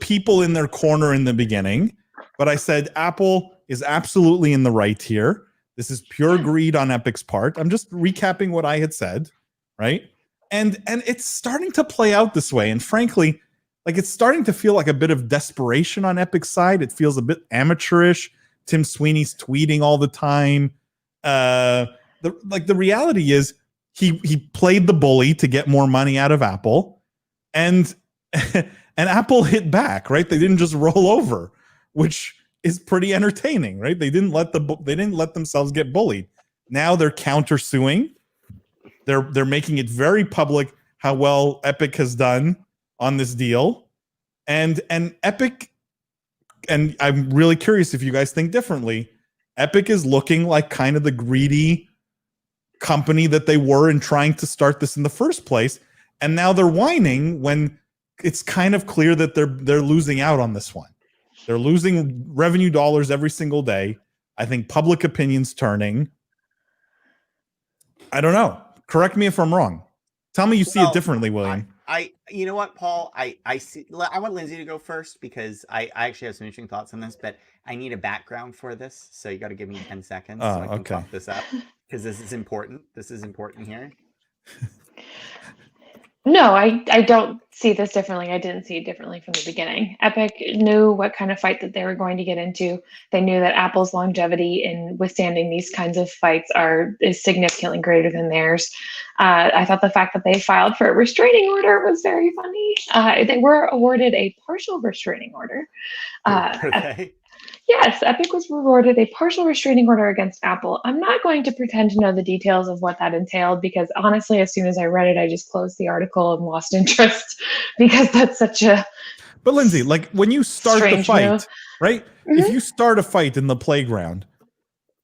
[SPEAKER 1] people in their corner in the beginning, but I said Apple is absolutely in the right here. This is pure greed on Epic's part. I'm just recapping what I had said, right? And it's starting to play out this way. And frankly, like, it's starting to feel like a bit of desperation on Epic's side. It feels a bit amateurish. Tim Sweeney's tweeting all the time. The reality is he played the bully to get more money out of Apple, and Apple hit back, right? They didn't just roll over, which is pretty entertaining, right? They didn't let themselves get bullied. Now they're countersuing. They're making it very public how well Epic has done on this deal, and Epic, and I'm really curious if you guys think differently. Epic is looking like kind of the greedy company that they were in trying to start this in the first place, and now they're whining when it's kind of clear that they're losing out on this one. They're losing revenue dollars every single day. I think public opinion's turning. I don't know. Correct me if I'm wrong. Tell me you see it differently, William.
[SPEAKER 2] You know what, Paul? I see. I want Lindsay to go first because I actually have some interesting thoughts on this, but I need a background for this, so you got to give me 10 seconds so I can pump this up because this is important. This is important here.
[SPEAKER 3] No, I don't see this differently. I didn't see it differently from the beginning. Epic knew what kind of fight that they were going to get into. They knew that Apple's longevity in withstanding these kinds of fights is significantly greater than theirs. I thought the fact that they filed for a restraining order was very funny. They were awarded a partial restraining order. Yes, Epic was awarded a partial restraining order against Apple. I'm not going to pretend to know the details of what that entailed because honestly, as soon as I read it, I just closed the article and lost interest because that's such a.
[SPEAKER 1] But Lindsay, like when you start the fight,
[SPEAKER 3] move.
[SPEAKER 1] Right? Mm-hmm. If you start a fight in the playground,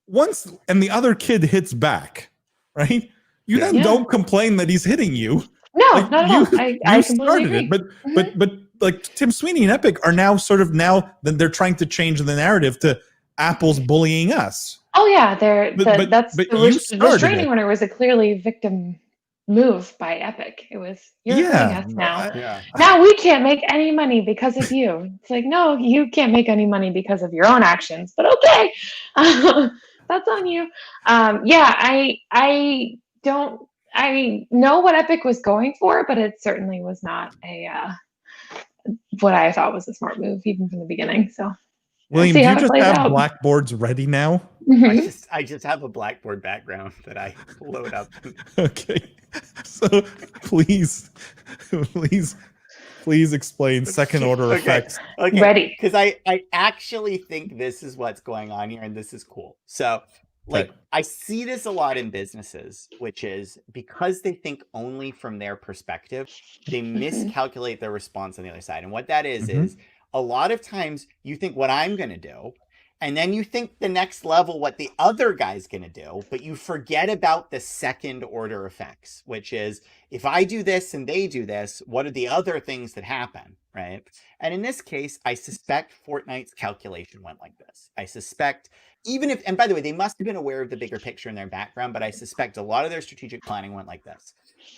[SPEAKER 1] and the other kid hits back, right? You then don't complain that he's hitting you.
[SPEAKER 3] No, not at all. I
[SPEAKER 1] started
[SPEAKER 3] agree.
[SPEAKER 1] it, but like Tim Sweeney and Epic are now then they're trying to change the narrative to Apple's bullying us.
[SPEAKER 3] Oh yeah, the restraining order was a clearly victim move by Epic. It was you're hurting us now. Now we can't make any money because of you. It's like no, you can't make any money because of your own actions. But okay, that's on you. I know what Epic was going for, but it certainly was not what I thought was a smart move, even from the beginning. So,
[SPEAKER 1] William, do you just have blackboards ready now?
[SPEAKER 3] Mm-hmm.
[SPEAKER 2] I just have a blackboard background that I load up.
[SPEAKER 1] Okay, so please explain second order effects.
[SPEAKER 2] Okay,
[SPEAKER 3] ready?
[SPEAKER 2] Because I actually think this is what's going on here, and this is cool. So. I see this a lot in businesses, which is because they think only from their perspective, they miscalculate their response on the other side. And what that is a lot of times you think what I'm going to do, and then you think the next level what the other guy's going to do, but you forget about the second order effects, which is if I do this and they do this, what are the other things that happen, right? And in this case, I suspect Fortnite's calculation went like this. I suspect and by the way, they must have been aware of the bigger picture in their background, but I suspect a lot of their strategic planning went like this.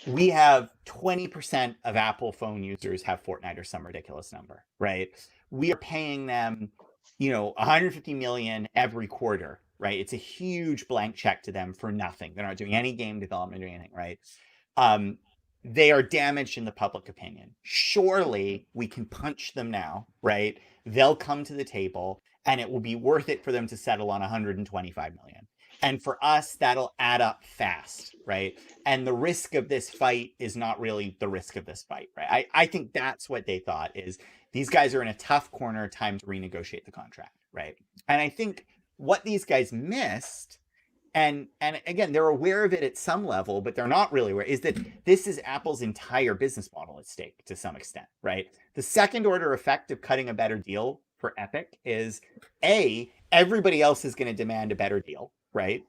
[SPEAKER 2] We have 20% of Apple phone users have Fortnite or some ridiculous number, right? We are paying them, $150 million every quarter, right? It's a huge blank check to them for nothing. They're not doing any game development or anything, right? They are damaged in the public opinion. Surely we can punch them now, right? They'll come to the table and it will be worth it for them to settle on 125 million. And for us, that'll add up fast, right? And the risk of this fight is not really the risk of this fight, right? I think that's what they thought is these guys are in a tough corner, time to renegotiate the contract, right? And I think what these guys missed, and again, they're aware of it at some level, but they're not really aware, is that this is Apple's entire business model at stake to some extent, right? The second order effect of cutting a better deal for Epic is A, everybody else is going to demand a better deal, right?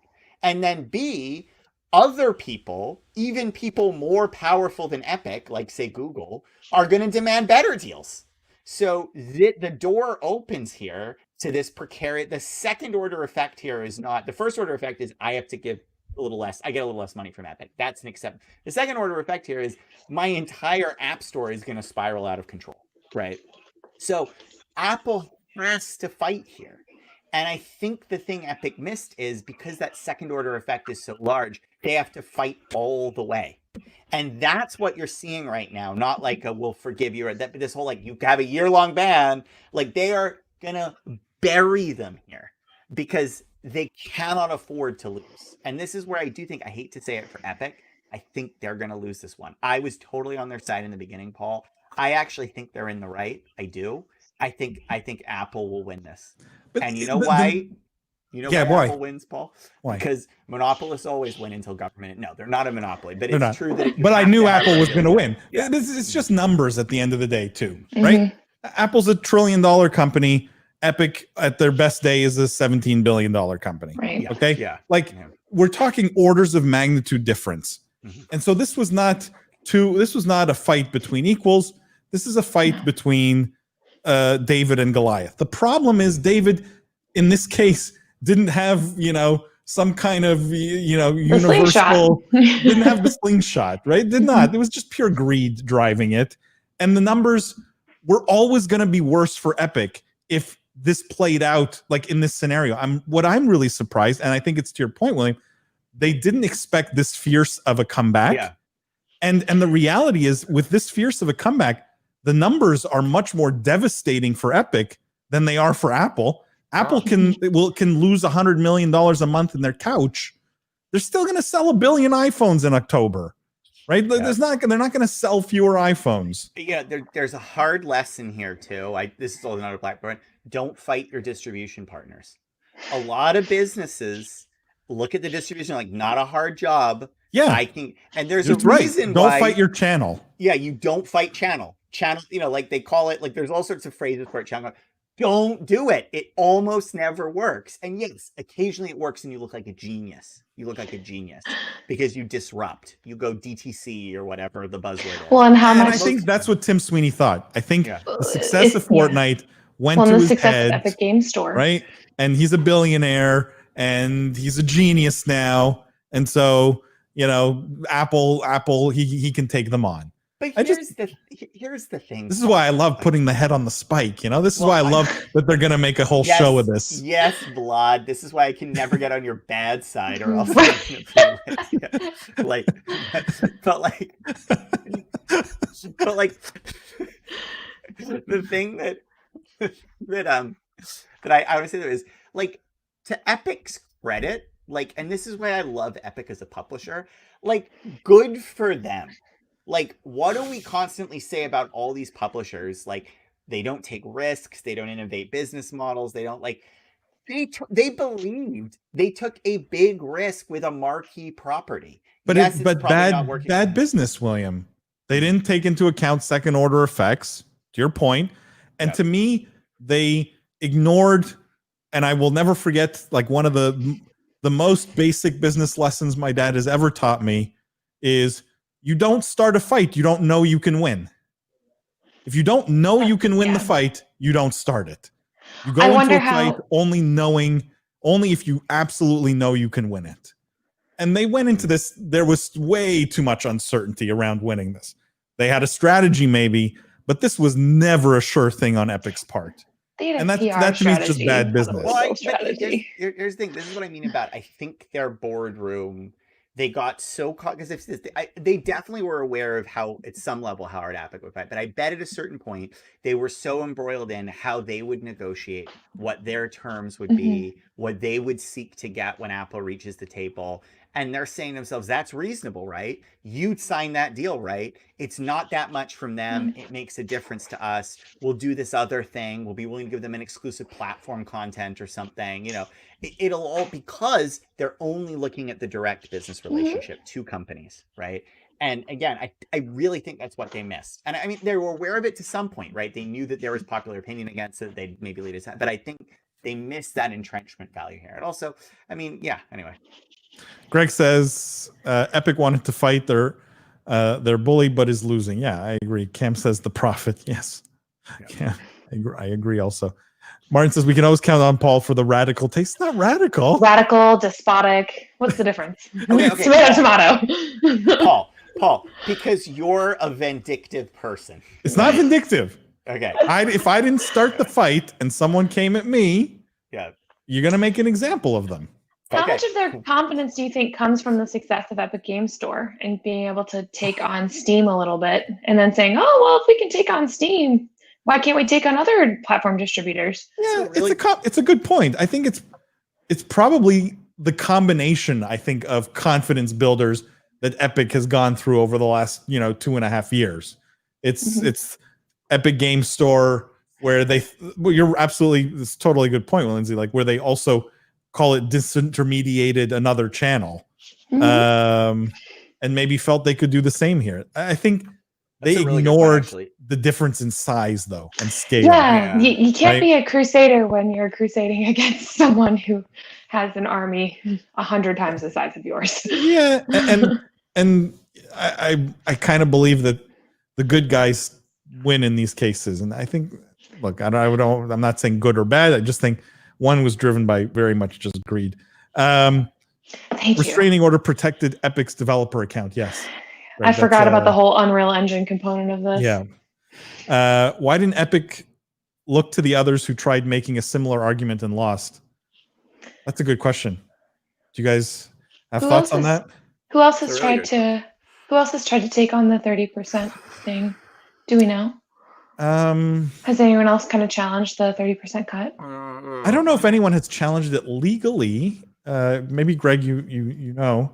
[SPEAKER 2] And then B, other people, even people more powerful than Epic, like say Google, are going to demand better deals. So the door opens here to this precarious. The second order effect here is not, the first order effect is I have to give a little less, I get a little less money from Epic. That's an accept. The second order effect here is my entire app store is going to spiral out of control, right? So Apple has to fight here. And I think the thing Epic missed is because that second order effect is so large, they have to fight all the way. And that's what you're seeing right now. Not like a we'll forgive you or that, but this whole like you have a year-long ban. Like they are gonna bury them here because they cannot afford to lose. And this is where I do think, I hate to say it for Epic, I think they're gonna lose this one. I was totally on their side in the beginning, Paul. I actually think they're in the right. I do. I think Apple will win this. And you know why? Why Apple wins, Paul?
[SPEAKER 1] Why?
[SPEAKER 2] Because monopolists always win until government. No, they're not a monopoly, but it's true that.
[SPEAKER 1] But I knew Apple was going to win. Yeah, it's just numbers at the end of the day, too, right? Apple's $1 trillion company. Epic, at their best day, is a $17 billion company.
[SPEAKER 3] Right.
[SPEAKER 1] Okay. Yeah. We're talking orders of magnitude difference, and so this was not a fight between equals. This is a fight between David and Goliath. The problem is David, in this case, didn't have, some kind of, universal, didn't have the slingshot, right? Did not. It was just pure greed driving it. And the numbers were always going to be worse for Epic if this played out like in this scenario. What I'm really surprised, and I think it's to your point, William, they didn't expect this fierce of a comeback.
[SPEAKER 2] Yeah.
[SPEAKER 1] And the reality is, with this fierce of a comeback, the numbers are much more devastating for Epic than they are for Apple. Apple can lose $100 million a month in their couch. They're still going to sell 1 billion iPhones in October, right? Yeah. They're not going to sell fewer iPhones.
[SPEAKER 2] Yeah, there's a hard lesson here too. This is another blackboard. Don't fight your distribution partners. A lot of businesses look at the distribution like not a hard job.
[SPEAKER 1] Yeah,
[SPEAKER 2] and there's a reason
[SPEAKER 1] why.
[SPEAKER 2] Don't
[SPEAKER 1] fight your channel.
[SPEAKER 2] Yeah, you don't fight channel. Channel, like they call it. Like there's all sorts of phrases for it. Channel. Don't do it. It almost never works. And yes, occasionally it works and you look like a genius. You look like a genius because you disrupt. You go DTC or whatever the buzzword is.
[SPEAKER 3] Well, and
[SPEAKER 1] I think that's what Tim Sweeney thought. I think the success of Fortnite went to his head.
[SPEAKER 3] Epic Game Store.
[SPEAKER 1] Right? And he's a billionaire and he's a genius now. And so, Apple, he can take them on.
[SPEAKER 2] But here's the thing.
[SPEAKER 1] This is why I love putting the head on the spike. This is why I love that they're going to make a whole show of this.
[SPEAKER 2] Yes, Vlad. This is why I can never get on your bad side, or else like, the thing that I would say is like, to Epic's credit, like, and this is why I love Epic as a publisher. Like, good for them. Like, what do we constantly say about all these publishers? Like, they don't take risks. They don't innovate business models. They don't they believed they took a big risk with a marquee property.
[SPEAKER 1] But yes, bad business, William. They didn't take into account second order effects, to your point. And to me, they ignored, and I will never forget, like, one of the most basic business lessons my dad has ever taught me is, you don't start a fight you don't know you can win. If you don't know you can win the fight, you don't start it. You go into a fight only if you absolutely know you can win it. And they went into this, there was way too much uncertainty around winning this. They had a strategy maybe, but this was never a sure thing on Epic's part. And that to me is just bad business.
[SPEAKER 2] Well, here's the thing. This is what I mean about, I think their boardroom, they got so caught, because they definitely were aware of how, at some level, how hard Epic would fight. But I bet at a certain point, they were so embroiled in how they would negotiate, what their terms would be, what they would seek to get when Apple reaches the table. And they're saying to themselves, that's reasonable, right? You'd sign that deal, right? It's not that much from them. It makes a difference to us. We'll do this other thing. We'll be willing to give them an exclusive platform content or something. It'll all, because they're only looking at the direct business relationship to companies, right? And again, I really think that's what they missed. And I mean, they were aware of it to some point, right? They knew that there was popular opinion against it. They'd maybe lead us out. But I think they missed that entrenchment value here. And also, I mean, yeah, anyway.
[SPEAKER 1] Greg says Epic wanted to fight their bully, but is losing. Yeah, I agree. Cam says the profit. Yes. Yeah, I agree also. Martin says we can always count on Paul for the radical taste. It's not radical.
[SPEAKER 3] Radical, despotic. What's the difference?
[SPEAKER 2] Okay.
[SPEAKER 3] Tomato.
[SPEAKER 2] Paul, because you're a vindictive person.
[SPEAKER 1] It's not vindictive.
[SPEAKER 2] Okay.
[SPEAKER 1] If I didn't start the fight and someone came at me, you're going to make an example of them.
[SPEAKER 3] How much of their confidence do you think comes from the success of Epic Game Store and being able to take on Steam a little bit, and then saying, oh, well, if we can take on Steam, why can't we take on other platform distributors?
[SPEAKER 1] Yeah, it's a good point. I think it's probably the combination, I think, of confidence builders that Epic has gone through over the last 2.5 years. It's Epic Game Store, where you're absolutely, it's totally a good point, Lindsay, like where they also call it disintermediated another channel, and maybe felt they could do the same here. I think they ignored the difference in size, though, and scale.
[SPEAKER 3] Yeah, you can't be a crusader when you're crusading against someone who has an army 100 times the size of yours.
[SPEAKER 1] Yeah, and I kind of believe that the good guys win in these cases, and I think, look, I'm not saying good or bad. I just think one was driven by very much just greed. Restraining order protected Epic's developer account. Yes.
[SPEAKER 3] Right, I forgot about the whole Unreal Engine component of this.
[SPEAKER 1] Yeah. Why didn't Epic look to the others who tried making a similar argument and lost? That's a good question. Do you guys have thoughts on that?
[SPEAKER 3] Who else has tried to Who else has tried to take on the 30% thing? Do we know? Has anyone else kind of challenged the 30% cut?
[SPEAKER 1] I don't know if anyone has challenged it legally. Maybe Greg, you know.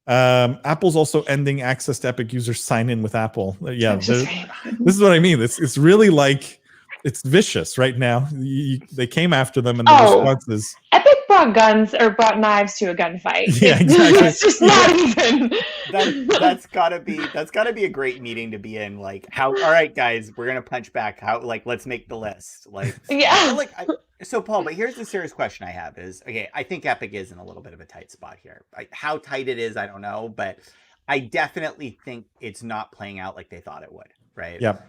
[SPEAKER 1] Apple's also ending access to Epic users sign in with Apple. Yeah, this is what I mean. It's really like it's vicious right now. They came after them, and the response is
[SPEAKER 3] Epic brought knives to a gunfight.
[SPEAKER 1] Yeah, exactly.
[SPEAKER 3] It's just not even.
[SPEAKER 2] That's gotta be a great meeting to be in. Like, all right, guys, we're gonna punch back. Let's make the list. Like,
[SPEAKER 3] yeah.
[SPEAKER 2] So Paul, but here's the serious question I have is, okay, I think Epic is in a little bit of a tight spot here. How tight it is, I don't know, but I definitely think it's not playing out like they thought it would, right?
[SPEAKER 1] Yep.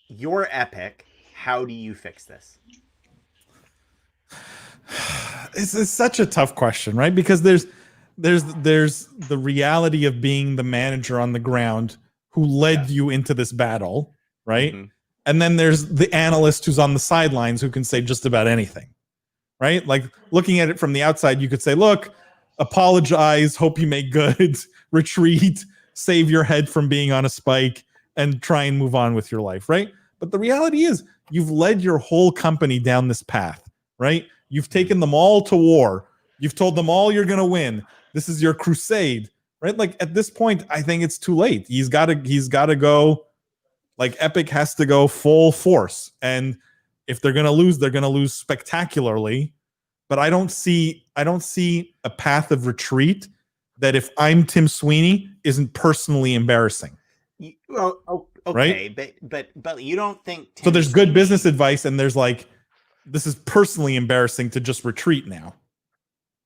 [SPEAKER 2] Your Epic, how do you fix this?
[SPEAKER 1] It's such a tough question, right? Because there's the reality of being the manager on the ground who led you into this battle, right? Mm-hmm. And then there's the analyst who's on the sidelines who can say just about anything, right? Like looking at it from the outside, you could say, look, apologize, hope you make good, retreat, save your head from being on a spike, and try and move on with your life, right? But the reality is you've led your whole company down this path, right? You've taken them all to war. You've told them all you're going to win. This is your crusade, right? Like at this point, I think it's too late. He's got to go. Like Epic has to go full force. And if they're going to lose, they're going to lose spectacularly. But I don't see a path of retreat that if I'm Tim Sweeney isn't personally embarrassing.
[SPEAKER 2] Okay,
[SPEAKER 1] right?
[SPEAKER 2] But you don't think
[SPEAKER 1] so there's good business advice and there's like, this is personally embarrassing to just retreat now.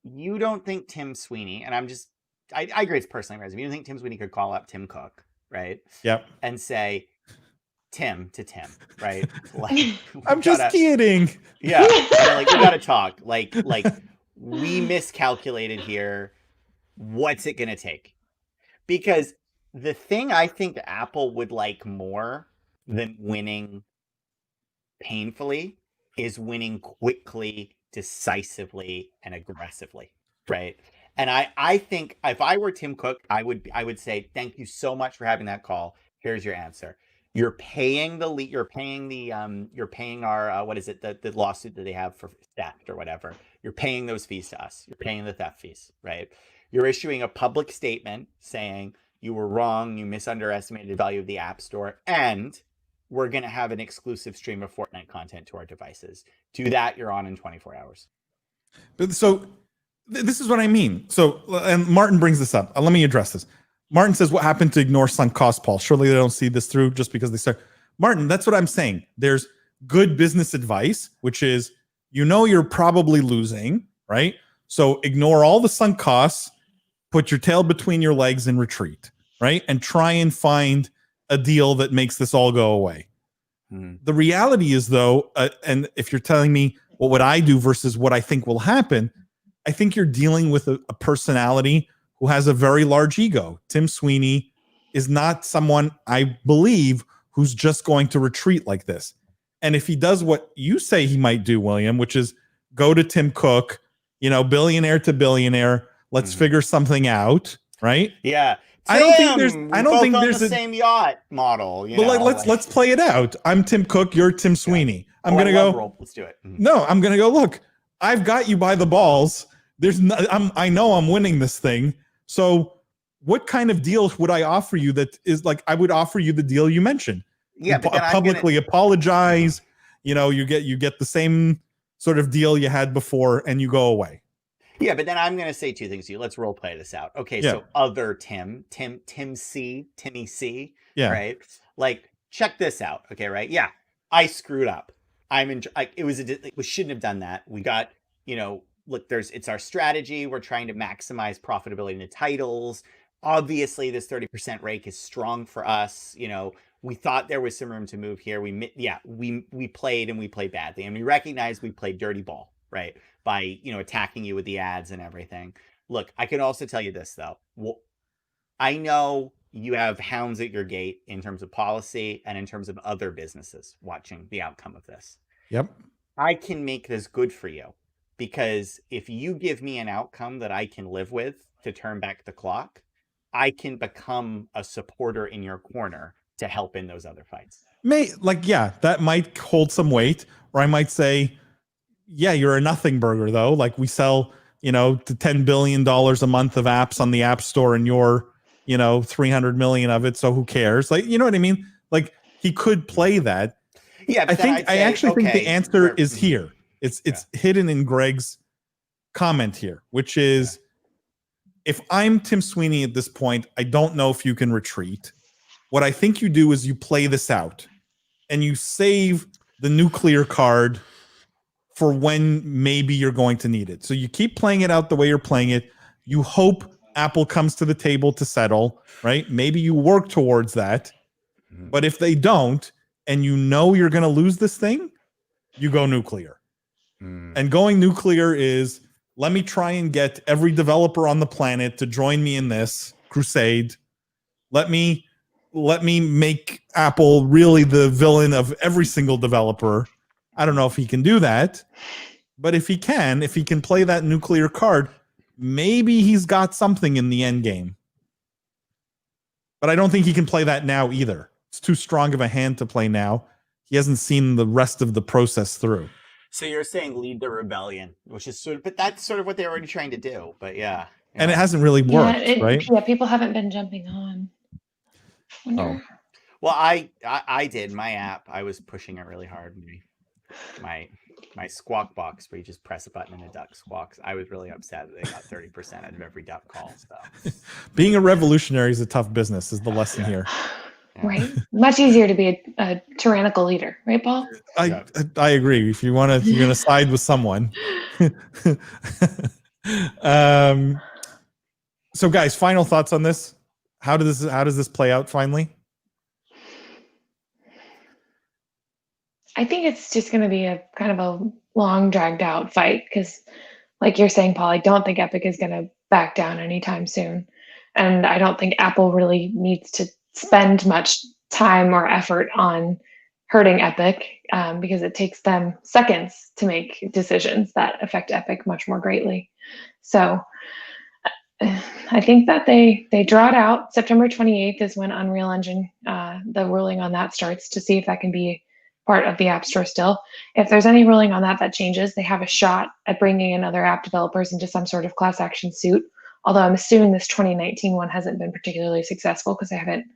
[SPEAKER 2] You don't think Tim Sweeney, and I agree it's personally embarrassing. You don't think Tim Sweeney could call up Tim Cook, right?
[SPEAKER 1] Yep.
[SPEAKER 2] And say, Tim, right? Like,
[SPEAKER 1] I'm just kidding.
[SPEAKER 2] Yeah. Like, we gotta talk. Like we miscalculated here. What's it gonna take? Because the thing I think Apple would like more than winning painfully is winning quickly, decisively, and aggressively, right? And I think if I were Tim Cook, I would say, thank you so much for having that call. Here's your answer. You're paying our what is it, the lawsuit that they have for theft or whatever. You're paying those fees to us. You're paying the theft fees, right? You're issuing a public statement saying you were wrong, you misunderestimated the value of the App Store, and we're going to have an exclusive stream of Fortnite content to our devices. Do that, you're on in 24 hours.
[SPEAKER 1] So this is what I mean. So, and Martin brings this up. Let me address this. Martin says, what happened to ignore sunk cost, Paul? Surely they don't see this through just because they start. Martin, that's what I'm saying. There's good business advice, which is, you're probably losing, right? So ignore all the sunk costs, put your tail between your legs and retreat, right? And try and find a deal that makes this all go away. The reality is, though, and if you're telling me what would I do versus what I think will happen, I think you're dealing with a personality who has a very large ego. Tim Sweeney is not someone, I believe, who's just going to retreat like this. And if he does what you say he might do, William, which is go to Tim Cook, billionaire to billionaire, let's figure something out, right?
[SPEAKER 2] Yeah.
[SPEAKER 1] I don't think there's
[SPEAKER 2] the same yacht model.
[SPEAKER 1] But let's play it out. I'm Tim Cook, you're Tim Sweeney. I'm gonna go.
[SPEAKER 2] Let's do it.
[SPEAKER 1] No, I'm gonna go. Look, I've got you by the balls. I know I'm winning this thing. So what kind of deal would I offer you that is like, I would offer you the deal you mentioned.
[SPEAKER 2] Yeah,
[SPEAKER 1] but publicly apologize. You get the same sort of deal you had before and you go away.
[SPEAKER 2] Yeah, but then I'm going to say two things to you. Let's role play this out. Okay, yeah. So other Timmy C,
[SPEAKER 1] yeah.
[SPEAKER 2] Right? Like, check this out. Okay, right? Yeah, I screwed up. We shouldn't have done that. We got, look, it's our strategy. We're trying to maximize profitability in the titles. Obviously, this 30% rake is strong for us. We thought there was some room to move here. We played badly, and we recognize we played dirty ball, right? By, attacking you with the ads and everything. Look, I can also tell you this, though. Well, I know you have hounds at your gate in terms of policy and in terms of other businesses watching the outcome of this.
[SPEAKER 1] Yep.
[SPEAKER 2] I can make this good for you, because if you give me an outcome that I can live with to turn back the clock, I can become a supporter in your corner to help in those other fights.
[SPEAKER 1] That might hold some weight. Or I might say, yeah, you're a nothing burger though. Like we sell, to $10 billion a month of apps on the App Store, and you're, 300 million of it. So who cares? Like, you know what I mean? Like he could play that.
[SPEAKER 2] Yeah,
[SPEAKER 1] I think the answer is here. It's hidden in Greg's comment here, which is, if I'm Tim Sweeney at this point, I don't know if you can retreat. What I think you do is you play this out and you save the nuclear card for when maybe you're going to need it. So you keep playing it out the way you're playing it. You hope Apple comes to the table to settle, right? Maybe you work towards that. But if they don't, and you're going to lose this thing, you go nuclear. And going nuclear is, let me try and get every developer on the planet to join me in this crusade. Let me make Apple really the villain of every single developer. I don't know if he can do that, but if he can play that nuclear card, maybe he's got something in the end game. But I don't think he can play that now either. It's too strong of a hand to play now. He hasn't seen the rest of the process through.
[SPEAKER 2] So you're saying lead the rebellion, which is but that's sort of what they're already trying to do. But yeah.
[SPEAKER 1] And it hasn't really worked, right?
[SPEAKER 3] Yeah, people haven't been jumping on.
[SPEAKER 2] Oh. Well, I did my app. I was pushing it really hard. My squawk box, where you just press a button and a duck squawks. I was really upset that they got 30% out of every duck call. So
[SPEAKER 1] being a revolutionary is a tough business, is the lesson here.
[SPEAKER 3] Yeah. Right. Much easier to be a tyrannical leader, right, Paul?
[SPEAKER 1] I agree. If you're gonna side with someone. So guys, final thoughts on this. How does this play out finally?
[SPEAKER 3] I think it's just going to be a kind of a long, dragged out fight because, like you're saying, Paul, I don't think Epic is going to back down anytime soon. And I don't think Apple really needs to spend much time or effort on hurting Epic because it takes them seconds to make decisions that affect Epic much more greatly. So I think that they draw it out. September 28th is when Unreal Engine, the ruling on that starts, to see if that can be part of the App Store still. If there's any ruling on that changes, they have a shot at bringing in other app developers into some sort of class action suit. Although I'm assuming this 2019 one hasn't been particularly successful because I haven't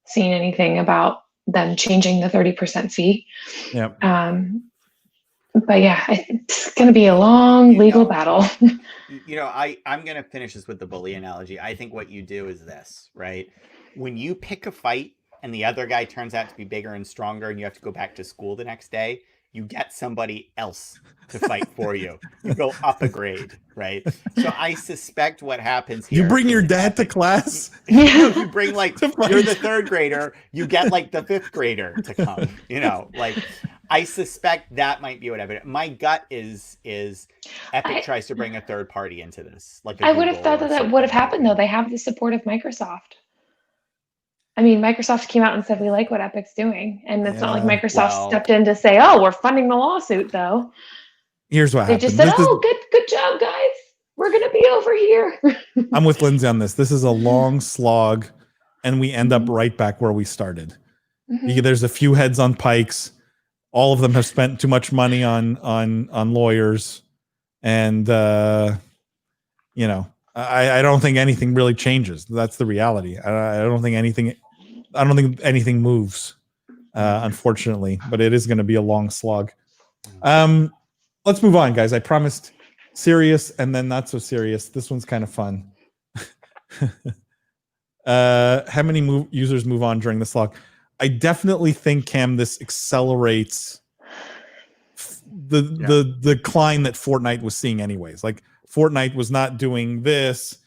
[SPEAKER 3] seen anything about them changing the 30% fee.
[SPEAKER 1] Yep.
[SPEAKER 3] But yeah, it's going to be a long legal battle.
[SPEAKER 2] I'm going to finish this with the bully analogy. I think what you do is this, right? When you pick a fight and the other guy turns out to be bigger and stronger and you have to go back to school the next day, you get somebody else to fight for you. You go up a grade, right? So I suspect what happens here.
[SPEAKER 1] You bring your dad to class?
[SPEAKER 2] You bring you're the third grader, you get the fifth grader to come, I suspect that might be what happened. My gut is Epic tries to bring a third party into this.
[SPEAKER 3] I would have thought that would have happened though. They have the support of Microsoft. I mean, Microsoft came out and said, we like what Epic's doing. And it's not like Microsoft stepped in to say, oh, we're funding the lawsuit, though.
[SPEAKER 1] Here's what happened.
[SPEAKER 3] They just said, good job, guys. We're going to be over here.
[SPEAKER 1] I'm with Lindsay on this. This is a long slog, and we end up right back where we started. Mm-hmm. There's a few heads on pikes. All of them have spent too much money on lawyers. And, I don't think anything really changes. That's the reality. I don't think anything moves, unfortunately, but it is going to be a long slog. Let's move on, guys. I promised serious and then not so serious. This one's kind of fun. How many users move on during the slog? I definitely think, Cam, this accelerates the decline that Fortnite was seeing anyways. Fortnite was not doing this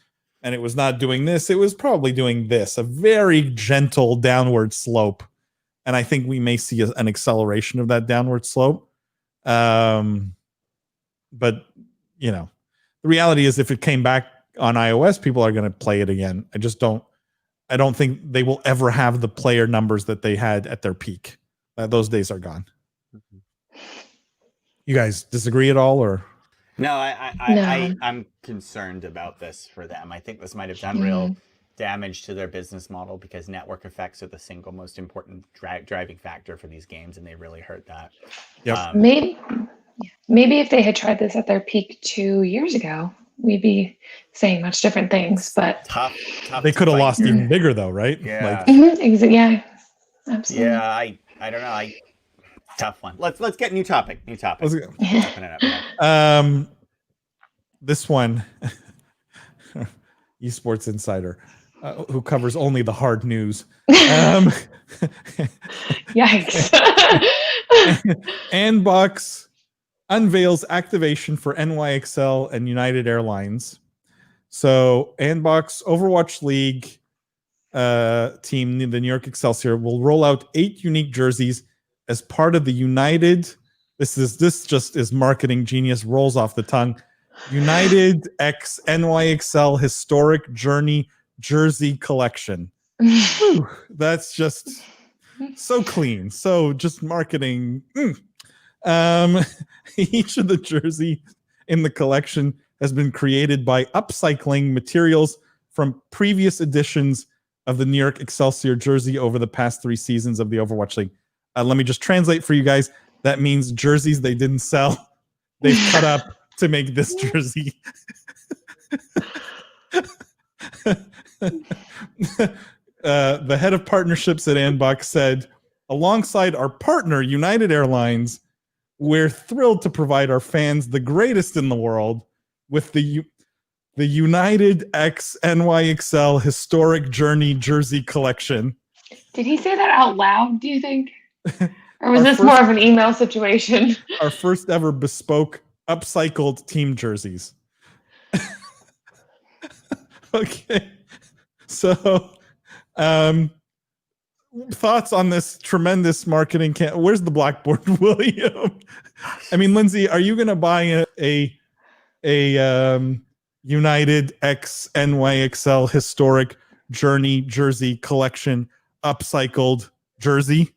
[SPEAKER 1] and it was not doing this. It was probably doing this, a very gentle downward slope. And I think we may see an acceleration of that downward slope. But, the reality is if it came back on iOS, people are going to play it again. I don't think they will ever have the player numbers that they had at their peak. Those days are gone. You guys disagree at all, or?
[SPEAKER 2] No, I'm concerned about this for them. I think this might have done real damage to their business model because network effects are the single most important driving factor for these games, and they really hurt that.
[SPEAKER 1] Yep.
[SPEAKER 3] Maybe if they had tried this at their peak 2 years ago, we'd be saying much different things. But
[SPEAKER 2] tough.
[SPEAKER 1] They could have lost even bigger, though, right?
[SPEAKER 2] Yeah.
[SPEAKER 3] Yeah. Absolutely.
[SPEAKER 2] Yeah. I don't know. Tough one. Let's get new topic. New topic.
[SPEAKER 1] This one, Esports Insider, who covers only the hard news.
[SPEAKER 3] Yikes.
[SPEAKER 1] Anbox unveils activation for NYXL and United Airlines. So Anbox Overwatch League team, the New York Excelsior, will roll out 8 unique jerseys as part of the United. This just is marketing genius, rolls off the tongue. United X NYXL Historic Journey Jersey Collection. Whew, that's just so clean. So just marketing. Each of the jersey in the collection has been created by upcycling materials from previous editions of the New York Excelsior jersey over the past 3 seasons of the Overwatch League. Let me just translate for you guys. That means jerseys they didn't sell, they've cut up to make this jersey. The head of partnerships at Anbox said, alongside our partner, United Airlines, we're thrilled to provide our fans the greatest in the world with the United X NYXL Historic Journey Jersey Collection.
[SPEAKER 3] Did he say that out loud, do you think? Or was this more of an email situation?
[SPEAKER 1] Our first ever bespoke upcycled team jerseys. Okay. So, thoughts on this tremendous marketing Where's the blackboard, William? I mean, Lindsay, are you going to buy a United X NYXL Historic Journey Jersey Collection upcycled jersey?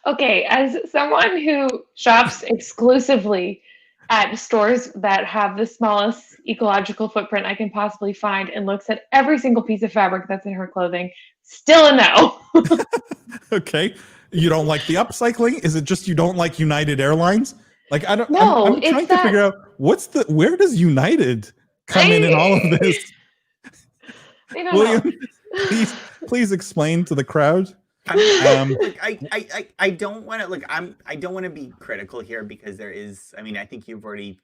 [SPEAKER 3] Okay, as someone who shops exclusively at stores that have the smallest ecological footprint I can possibly find and looks at every single piece of fabric that's in her clothing, still a no.
[SPEAKER 1] Okay. You don't like the upcycling? Is it just you don't like United Airlines? Like, I don't
[SPEAKER 3] know.
[SPEAKER 1] I'm trying to figure out where does United come in all of this? William, please explain to the crowd.
[SPEAKER 2] I don't want to I don't want to be critical here because there is. I mean, I think you've already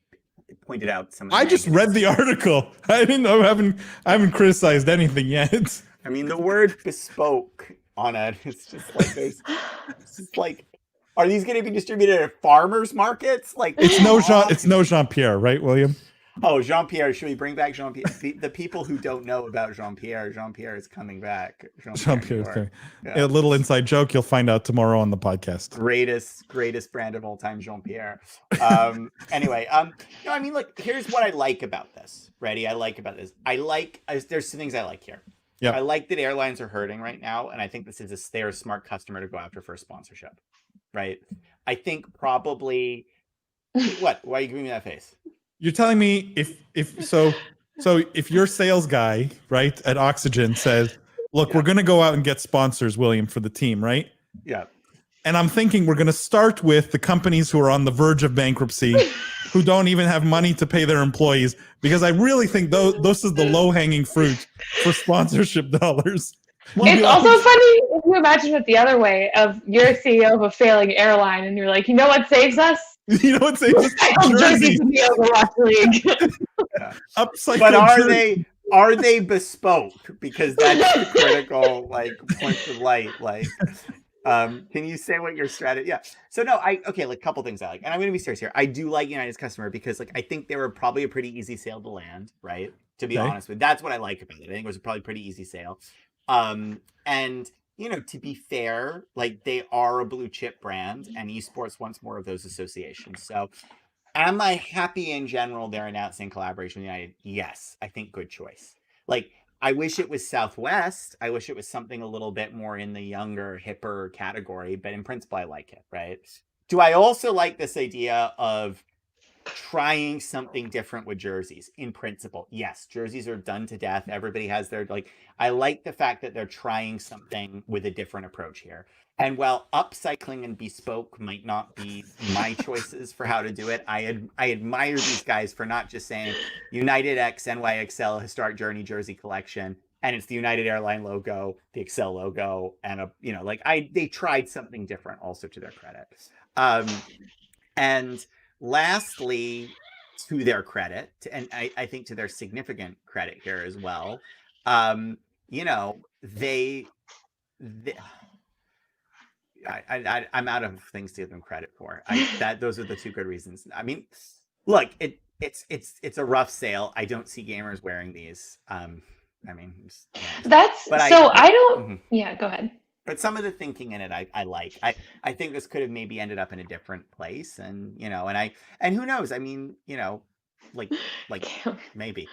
[SPEAKER 2] pointed out some.
[SPEAKER 1] I just read the article. I didn't know. I haven't criticized anything yet.
[SPEAKER 2] I mean, the word bespoke on it. It's just like there's. It's just like, are these going to be distributed at farmers markets? Like
[SPEAKER 1] it's no Jean-Pierre, right, William?
[SPEAKER 2] Oh, Jean-Pierre. Should we bring back Jean-Pierre? The people who don't know about Jean-Pierre is coming back.
[SPEAKER 1] Jean-Pierre is coming. Yeah. A little inside joke you'll find out tomorrow on the podcast.
[SPEAKER 2] Greatest brand of all time, Jean-Pierre. Anyway, no, I mean, look, here's what I like about this. Ready? There's some things I like here.
[SPEAKER 1] Yeah.
[SPEAKER 2] I like that airlines are hurting right now, and I think they're a smart customer to go after for a sponsorship. Right? I think probably what? Why are you giving me that face?
[SPEAKER 1] You're telling me if your sales guy, right, at Oxygen says, look, we're going to go out and get sponsors, William, for the team, right?
[SPEAKER 2] Yeah.
[SPEAKER 1] And I'm thinking we're going to start with the companies who are on the verge of bankruptcy, who don't even have money to pay their employees, because I really think this is the low-hanging fruit for sponsorship dollars.
[SPEAKER 3] It's also funny if you imagine it the other way of you're a CEO of a failing airline and you're like, you know what saves us?
[SPEAKER 1] You know what saves us?
[SPEAKER 3] Jerseys in the Overwatch League.
[SPEAKER 2] Yeah.
[SPEAKER 1] Upcycled
[SPEAKER 2] but are they bespoke? Because that's the critical point of light. Can you say what your strategy? Yeah. So no, like a couple things I like, and I'm going to be serious here. I do like United's customer because I think they were probably a pretty easy sale to land, right? To be honest with you. That's what I like about it. I think it was probably a pretty easy sale. And to be fair, they are a blue chip brand, and esports wants more of those associations. So am I happy in general they're announcing collaboration with United? Yes, I think good choice. I wish it was Southwest. I wish it was something a little bit more in the younger, hipper category, but in principle, I like it, right? Do I also like this idea of trying something different with jerseys in principle. Yes, jerseys are done to death. Everybody has their, like, I like the fact that they're trying something with a different approach here. And while upcycling and bespoke might not be my choices for how to do it, I admire these guys for not just saying United X NYXL Historic Journey Jersey Collection, and it's the United Airline logo, the Excel logo, and they tried something different also, to their credit. And lastly, to their credit, and I think to their significant credit here as well, I'm out of things to give them credit for. Those are the two good reasons. I mean, look, it's a rough sale. I don't see gamers wearing these. I
[SPEAKER 3] don't. Yeah, go ahead.
[SPEAKER 2] But some of the thinking in it, I like. I think this could have maybe ended up in a different place, and who knows? I mean, maybe.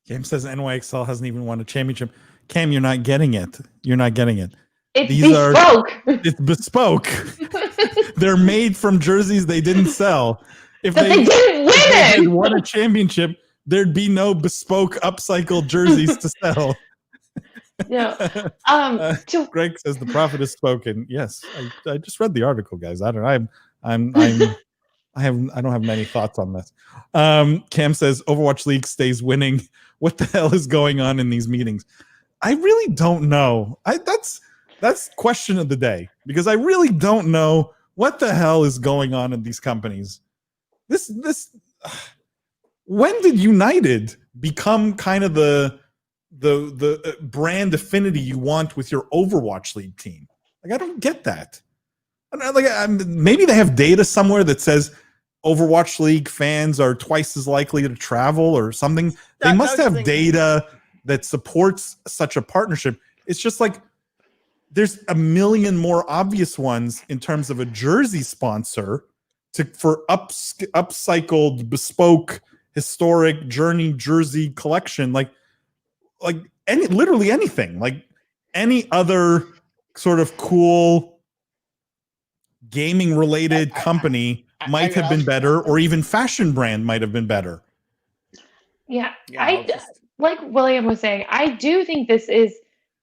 [SPEAKER 1] Cam says NYXL hasn't even won a championship. Cam, you're not getting it. You're not getting it.
[SPEAKER 3] It's bespoke.
[SPEAKER 1] It's bespoke. They're made from jerseys they didn't sell. If
[SPEAKER 3] they didn't win it,
[SPEAKER 1] won a championship, there'd be no bespoke upcycled jerseys to sell.
[SPEAKER 3] Yeah.
[SPEAKER 1] Greg says the prophet has spoken. Yes, I just read the article, guys. I don't have many thoughts on this. Cam says Overwatch League stays winning. What the hell is going on in these meetings? I really don't know. That's question of the day, because I really don't know what the hell is going on in these companies. When did United become kind of the brand affinity you want with your Overwatch League team? Like, I don't get that. Maybe they have data somewhere that says Overwatch League fans are twice as likely to travel or something. They must have data that supports such a partnership. It's just like there's a million more obvious ones in terms of a jersey sponsor for upcycled, bespoke, historic journey jersey collection. Literally anything, like any other sort of cool gaming related company might have been better, or even fashion brand might have been better.
[SPEAKER 3] Yeah, like William was saying, I do think this is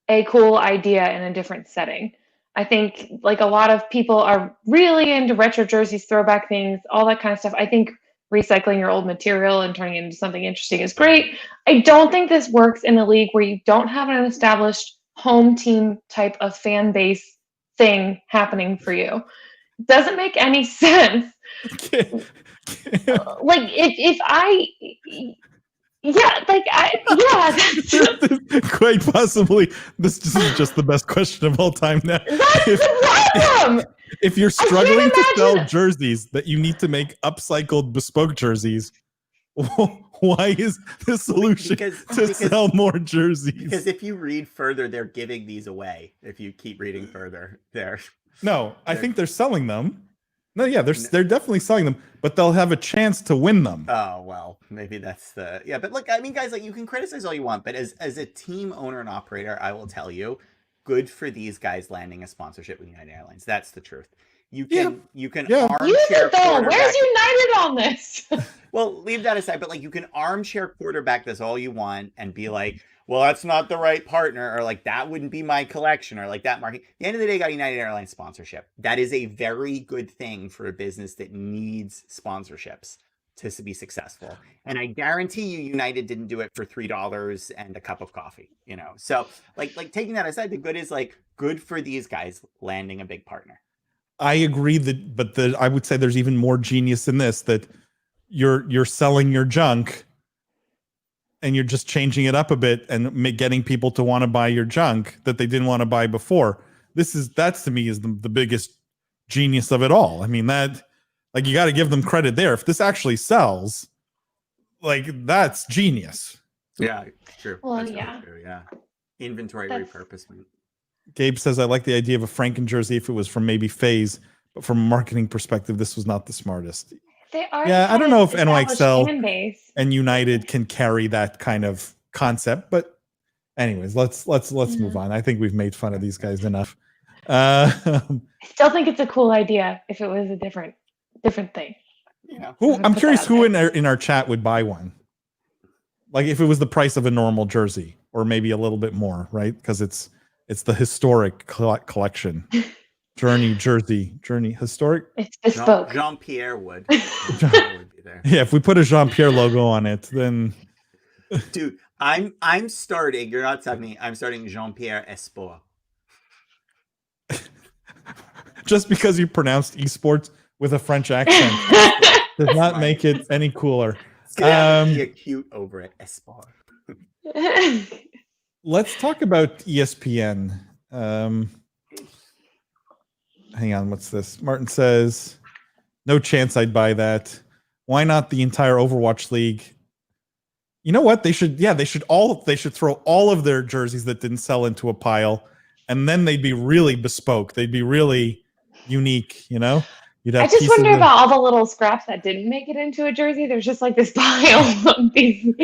[SPEAKER 3] a cool idea in a different setting. I think like a lot of people are really into retro jerseys, throwback things, all that kind of stuff. I think recycling your old material and turning it into something interesting is great. I don't think this works in a league where you don't have an established home team type of fan base thing happening for you. It doesn't make any sense.
[SPEAKER 1] Quite possibly this is just the best question of all time now.
[SPEAKER 3] That's the problem.
[SPEAKER 1] If you're struggling to sell jerseys that you need to make upcycled bespoke jerseys, why is the solution to sell more jerseys?
[SPEAKER 2] Because if you read further, they're giving these away. If you keep reading further,
[SPEAKER 1] I think they're selling them. No, yeah, they're definitely selling them, but they'll have a chance to win them.
[SPEAKER 2] Oh, well, maybe that's but look, I mean, guys, like, you can criticize all you want, but as a team owner and operator, I will tell you, good for these guys landing a sponsorship with United Airlines. That's the truth. You can armchair quarterback.
[SPEAKER 3] Where's United on this?
[SPEAKER 2] Well, leave that aside, but like, you can armchair quarterback this all you want and be like, well, that's not the right partner, or like, that wouldn't be my collection, or like that market. At the end of the day, got United Airlines sponsorship. That is a very good thing for a business that needs sponsorships to be successful. And I guarantee you, United didn't do it for $3 and a cup of coffee, So like taking that aside, the good is like, good for these guys landing a big partner.
[SPEAKER 1] I agree but I would say there's even more genius in this, that you're selling your junk and you're just changing it up a bit and getting people to want to buy your junk that they didn't want to buy before. That to me is the biggest genius of it all. I mean, you got to give them credit there. If this actually sells, that's genius.
[SPEAKER 2] Yeah, true.
[SPEAKER 3] Well,
[SPEAKER 2] that's
[SPEAKER 3] yeah.
[SPEAKER 2] True, yeah. Inventory repurposement.
[SPEAKER 1] Gabe says, I like the idea of a Franken jersey if it was from maybe FaZe, but from a marketing perspective, this was not the smartest. I don't know if NYXL and United can carry that kind of concept, but anyways, let's move on. I think we've made fun of these guys enough.
[SPEAKER 3] I still think it's a cool idea if it was a different thing.
[SPEAKER 2] You know,
[SPEAKER 1] I'm curious who in our chat would buy one. Like if it was the price of a normal jersey, or maybe a little bit more, right? Because it's the historic collection. Journey historic.
[SPEAKER 3] It's bespoke.
[SPEAKER 2] Jean-Pierre would. Jean-Pierre would be there.
[SPEAKER 1] Yeah, if we put a Jean-Pierre logo on it, then.
[SPEAKER 2] Dude, I'm starting. You're not telling me. I'm starting Jean-Pierre Esport.
[SPEAKER 1] Just because you pronounced esports with a French accent does not make it any cooler.
[SPEAKER 2] It's gonna be cute over it, Esport.
[SPEAKER 1] Let's talk about ESPN. Hang on, what's this? Martin says, no chance I'd buy that. Why not the entire Overwatch League? You know what? They should throw all of their jerseys that didn't sell into a pile, and then they'd be really bespoke. They'd be really unique, you know?
[SPEAKER 3] I just wonder about all the little scraps that didn't make it into a jersey. There's just like this pile of these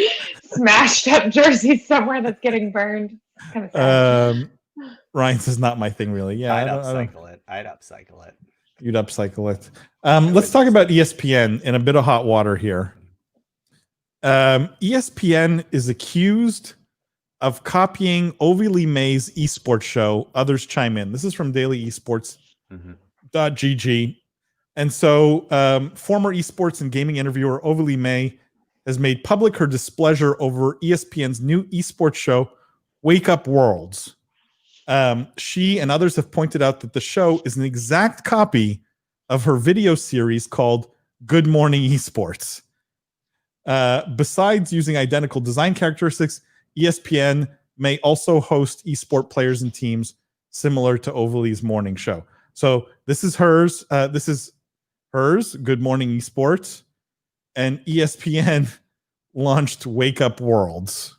[SPEAKER 3] smashed up jerseys somewhere that's getting burned. Kind of sad.
[SPEAKER 1] Ryan says not my thing, really. Yeah,
[SPEAKER 2] I'd upcycle it.
[SPEAKER 1] You'd upcycle it. Let's talk about ESPN in a bit of hot water here. ESPN is accused of copying Ovi May's esports show. Others chime in. This is from dailyesports.gg. And so former esports and gaming interviewer Ovi May has made public her displeasure over ESPN's new esports show, Wake Up Worlds. She and others have pointed out that the show is an exact copy of her video series called Good Morning Esports. Besides using identical design characteristics, ESPN may also host esport players and teams similar to Ovi's morning show. So this is hers. Good Morning Esports, and ESPN launched Wake Up Worlds.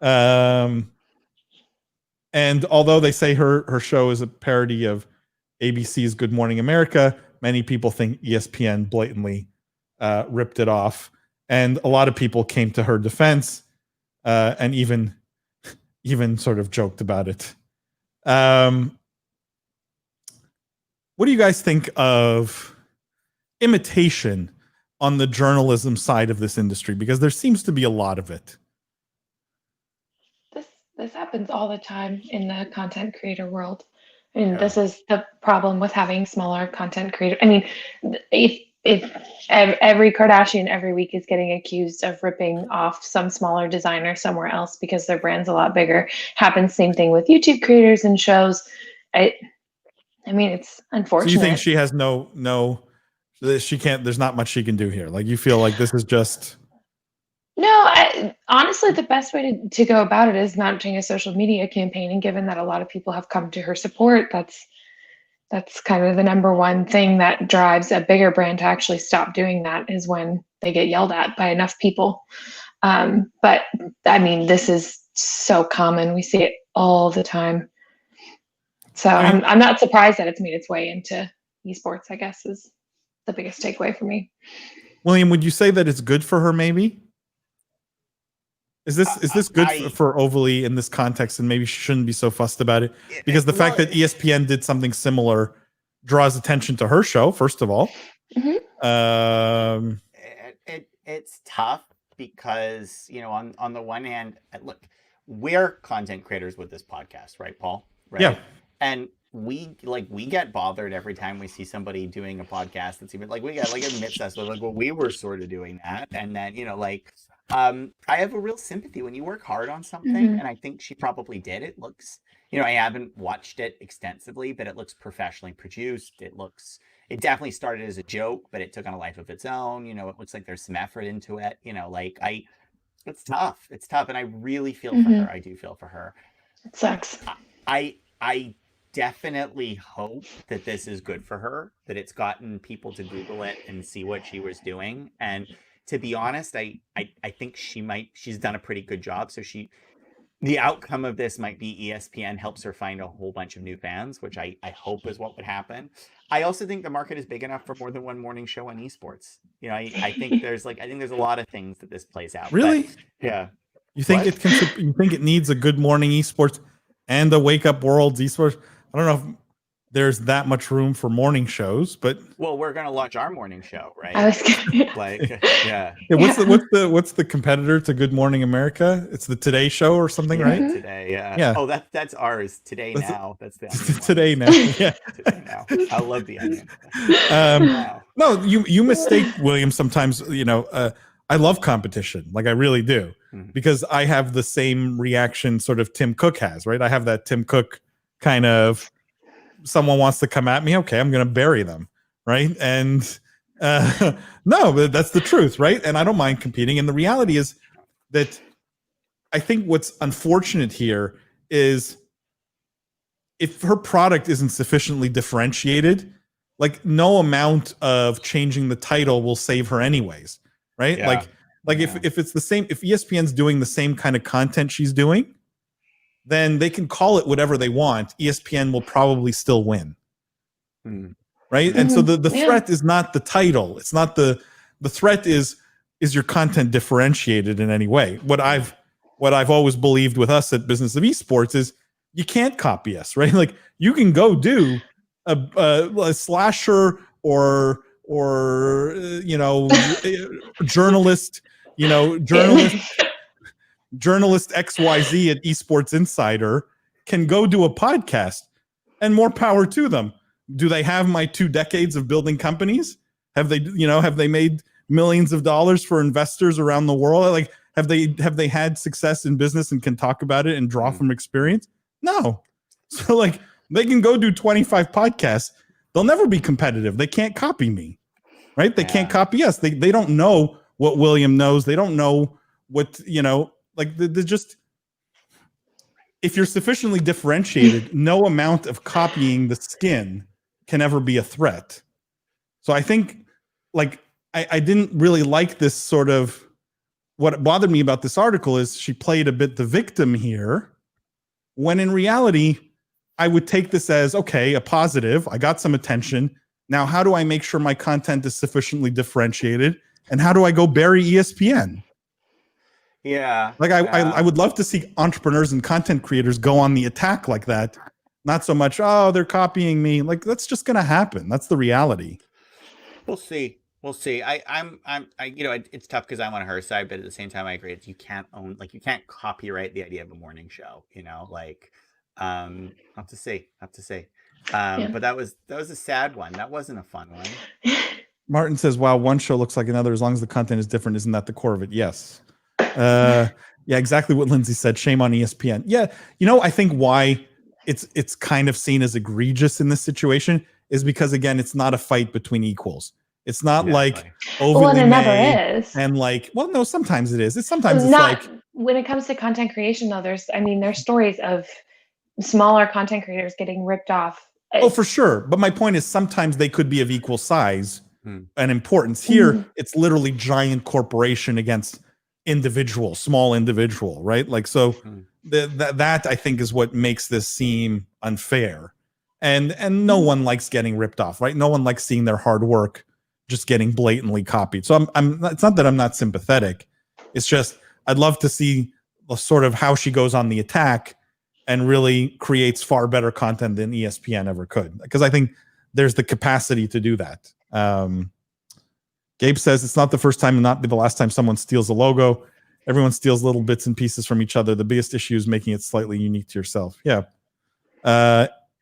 [SPEAKER 1] And although they say her show is a parody of ABC's Good Morning America, many people think ESPN blatantly ripped it off. And a lot of people came to her defense and even sort of joked about it. What do you guys think of imitation on the journalism side of this industry? Because there seems to be a lot of it.
[SPEAKER 3] This happens all the time in the content creator world. I mean, This is the problem with having smaller content creators. I mean, if every Kardashian every week is getting accused of ripping off some smaller designer somewhere else because their brand's a lot bigger. Happens same thing with YouTube creators and shows. I mean, it's unfortunate.
[SPEAKER 1] So you think she has she can't, there's not much she can do here. Like you feel like this is just.
[SPEAKER 3] No, honestly, the best way to go about it is mounting a social media campaign. And given that a lot of people have come to her support, that's kind of the number one thing that drives a bigger brand to actually stop doing that, is when they get yelled at by enough people. But I mean, this is so common. We see it all the time. So I'm not surprised that it's made its way into esports, I guess, is the biggest takeaway for me.
[SPEAKER 1] William, would you say that it's good for her, maybe? Is this good for Ovi in this context, and maybe she shouldn't be so fussed about it? Because the fact that ESPN did something similar draws attention to her show, first of all.
[SPEAKER 3] Mm-hmm.
[SPEAKER 2] It's tough because, you know, on the one hand, look, we're content creators with this podcast, right, Paul? Right?
[SPEAKER 1] Yeah.
[SPEAKER 2] And we get bothered every time we see somebody doing a podcast that's even like it admits us, like, well, we were sort of doing that, and then, you know, like. I have a real sympathy when you work hard on something, and I think she probably did. It looks, you know, I haven't watched it extensively, but it looks professionally produced. It definitely started as a joke, but it took on a life of its own. You know, it looks like there's some effort into it. You know, like it's tough. It's tough, and I really feel for her. I do feel for her.
[SPEAKER 3] It sucks.
[SPEAKER 2] I definitely hope that this is good for her, that it's gotten people to Google it and see what she was doing. And to be honest, I think she's done a pretty good job. So the outcome of this might be ESPN helps her find a whole bunch of new fans, which I hope is what would happen. I also think the market is big enough for more than one morning show on esports. You know, I think there's a lot of things that this plays out.
[SPEAKER 1] Really?
[SPEAKER 2] But, yeah.
[SPEAKER 1] You think you think it needs a Good Morning Esports and a Wake Up Worlds Esports? I don't know. there's that much room for morning shows, but
[SPEAKER 2] well, we're gonna launch our morning show, right?
[SPEAKER 3] I was gonna,
[SPEAKER 2] Like, yeah.
[SPEAKER 1] What's the competitor to Good Morning America? It's the Today Show or something, right?
[SPEAKER 2] Today, yeah.
[SPEAKER 1] Yeah.
[SPEAKER 2] Oh, that's ours. Today now. That's the Onion
[SPEAKER 1] Today
[SPEAKER 2] one.
[SPEAKER 1] now. Yeah.
[SPEAKER 2] Today now. I love the Onion. Wow.
[SPEAKER 1] No, you mistake, William. Sometimes, I love competition, like I really do, because I have the same reaction sort of Tim Cook has, right? I have that Tim Cook kind of, someone wants to come at me, okay, I'm going to bury them, right? And no, but that's the truth, right? And I don't mind competing. And the reality is that I think what's unfortunate here is if her product isn't sufficiently differentiated, like no amount of changing the title will save her anyways, right?
[SPEAKER 2] Yeah.
[SPEAKER 1] Like if it's the same, if ESPN's doing the same kind of content she's doing, then they can call it whatever they want. ESPN will probably still win. Right. And so the threat is not the title. It's not the threat is your content differentiated in any way? What I've always believed with us at Business of Esports is you can't copy us, right? Like you can go do a slasher or journalist XYZ at Esports Insider can go do a podcast, and more power to them. Do they have my 2 decades of building companies? Have they made millions of dollars for investors around the world? Like, have they had success in business and can talk about it and draw from experience? No. So like they can go do 25 podcasts. They'll never be competitive. They can't copy me, right? They can't copy us. They don't know what William knows. They don't know what, like they're just, if you're sufficiently differentiated, no amount of copying the skin can ever be a threat. So I think like, I didn't really like this sort of, what bothered me about this article is she played a bit the victim here, when in reality, I would take this as, okay, a positive. I got some attention. Now, how do I make sure my content is sufficiently differentiated? And how do I go bury ESPN?
[SPEAKER 2] Yeah.
[SPEAKER 1] Like I would love to see entrepreneurs and content creators go on the attack like that. Not so much, oh, they're copying me. Like that's just going to happen. That's the reality.
[SPEAKER 2] We'll see. We'll see. It's tough because I'm on her side, but at the same time, I agree. You can't copyright the idea of a morning show. Have to say. But that was a sad one. That wasn't a fun one.
[SPEAKER 1] Martin says, "Wow, one show looks like another. As long as the content is different, isn't that the core of it?" Yes. Yeah, exactly what Lindsay said. Shame on ESPN. Yeah, I think why it's kind of seen as egregious in this situation is because again, it's not a fight between equals. It's not like overly
[SPEAKER 3] it never is.
[SPEAKER 1] And like, well, no, sometimes it is. Sometimes it's
[SPEAKER 3] not
[SPEAKER 1] like
[SPEAKER 3] when it comes to content creation, though. There's stories of smaller content creators getting ripped off.
[SPEAKER 1] Oh, for sure. But my point is sometimes they could be of equal size and importance. Here, it's literally giant corporation against small individual, right? Like, so that I think is what makes this seem unfair. And no one likes getting ripped off, right? No one likes seeing their hard work just getting blatantly copied. So it's not that I'm not sympathetic. It's just, I'd love to see the sort of how she goes on the attack and really creates far better content than ESPN ever could. Because I think there's the capacity to do that. Gabe says it's not the first time and not the last time someone steals a logo. Everyone steals little bits and pieces from each other. The biggest issue is making it slightly unique to yourself. Yeah.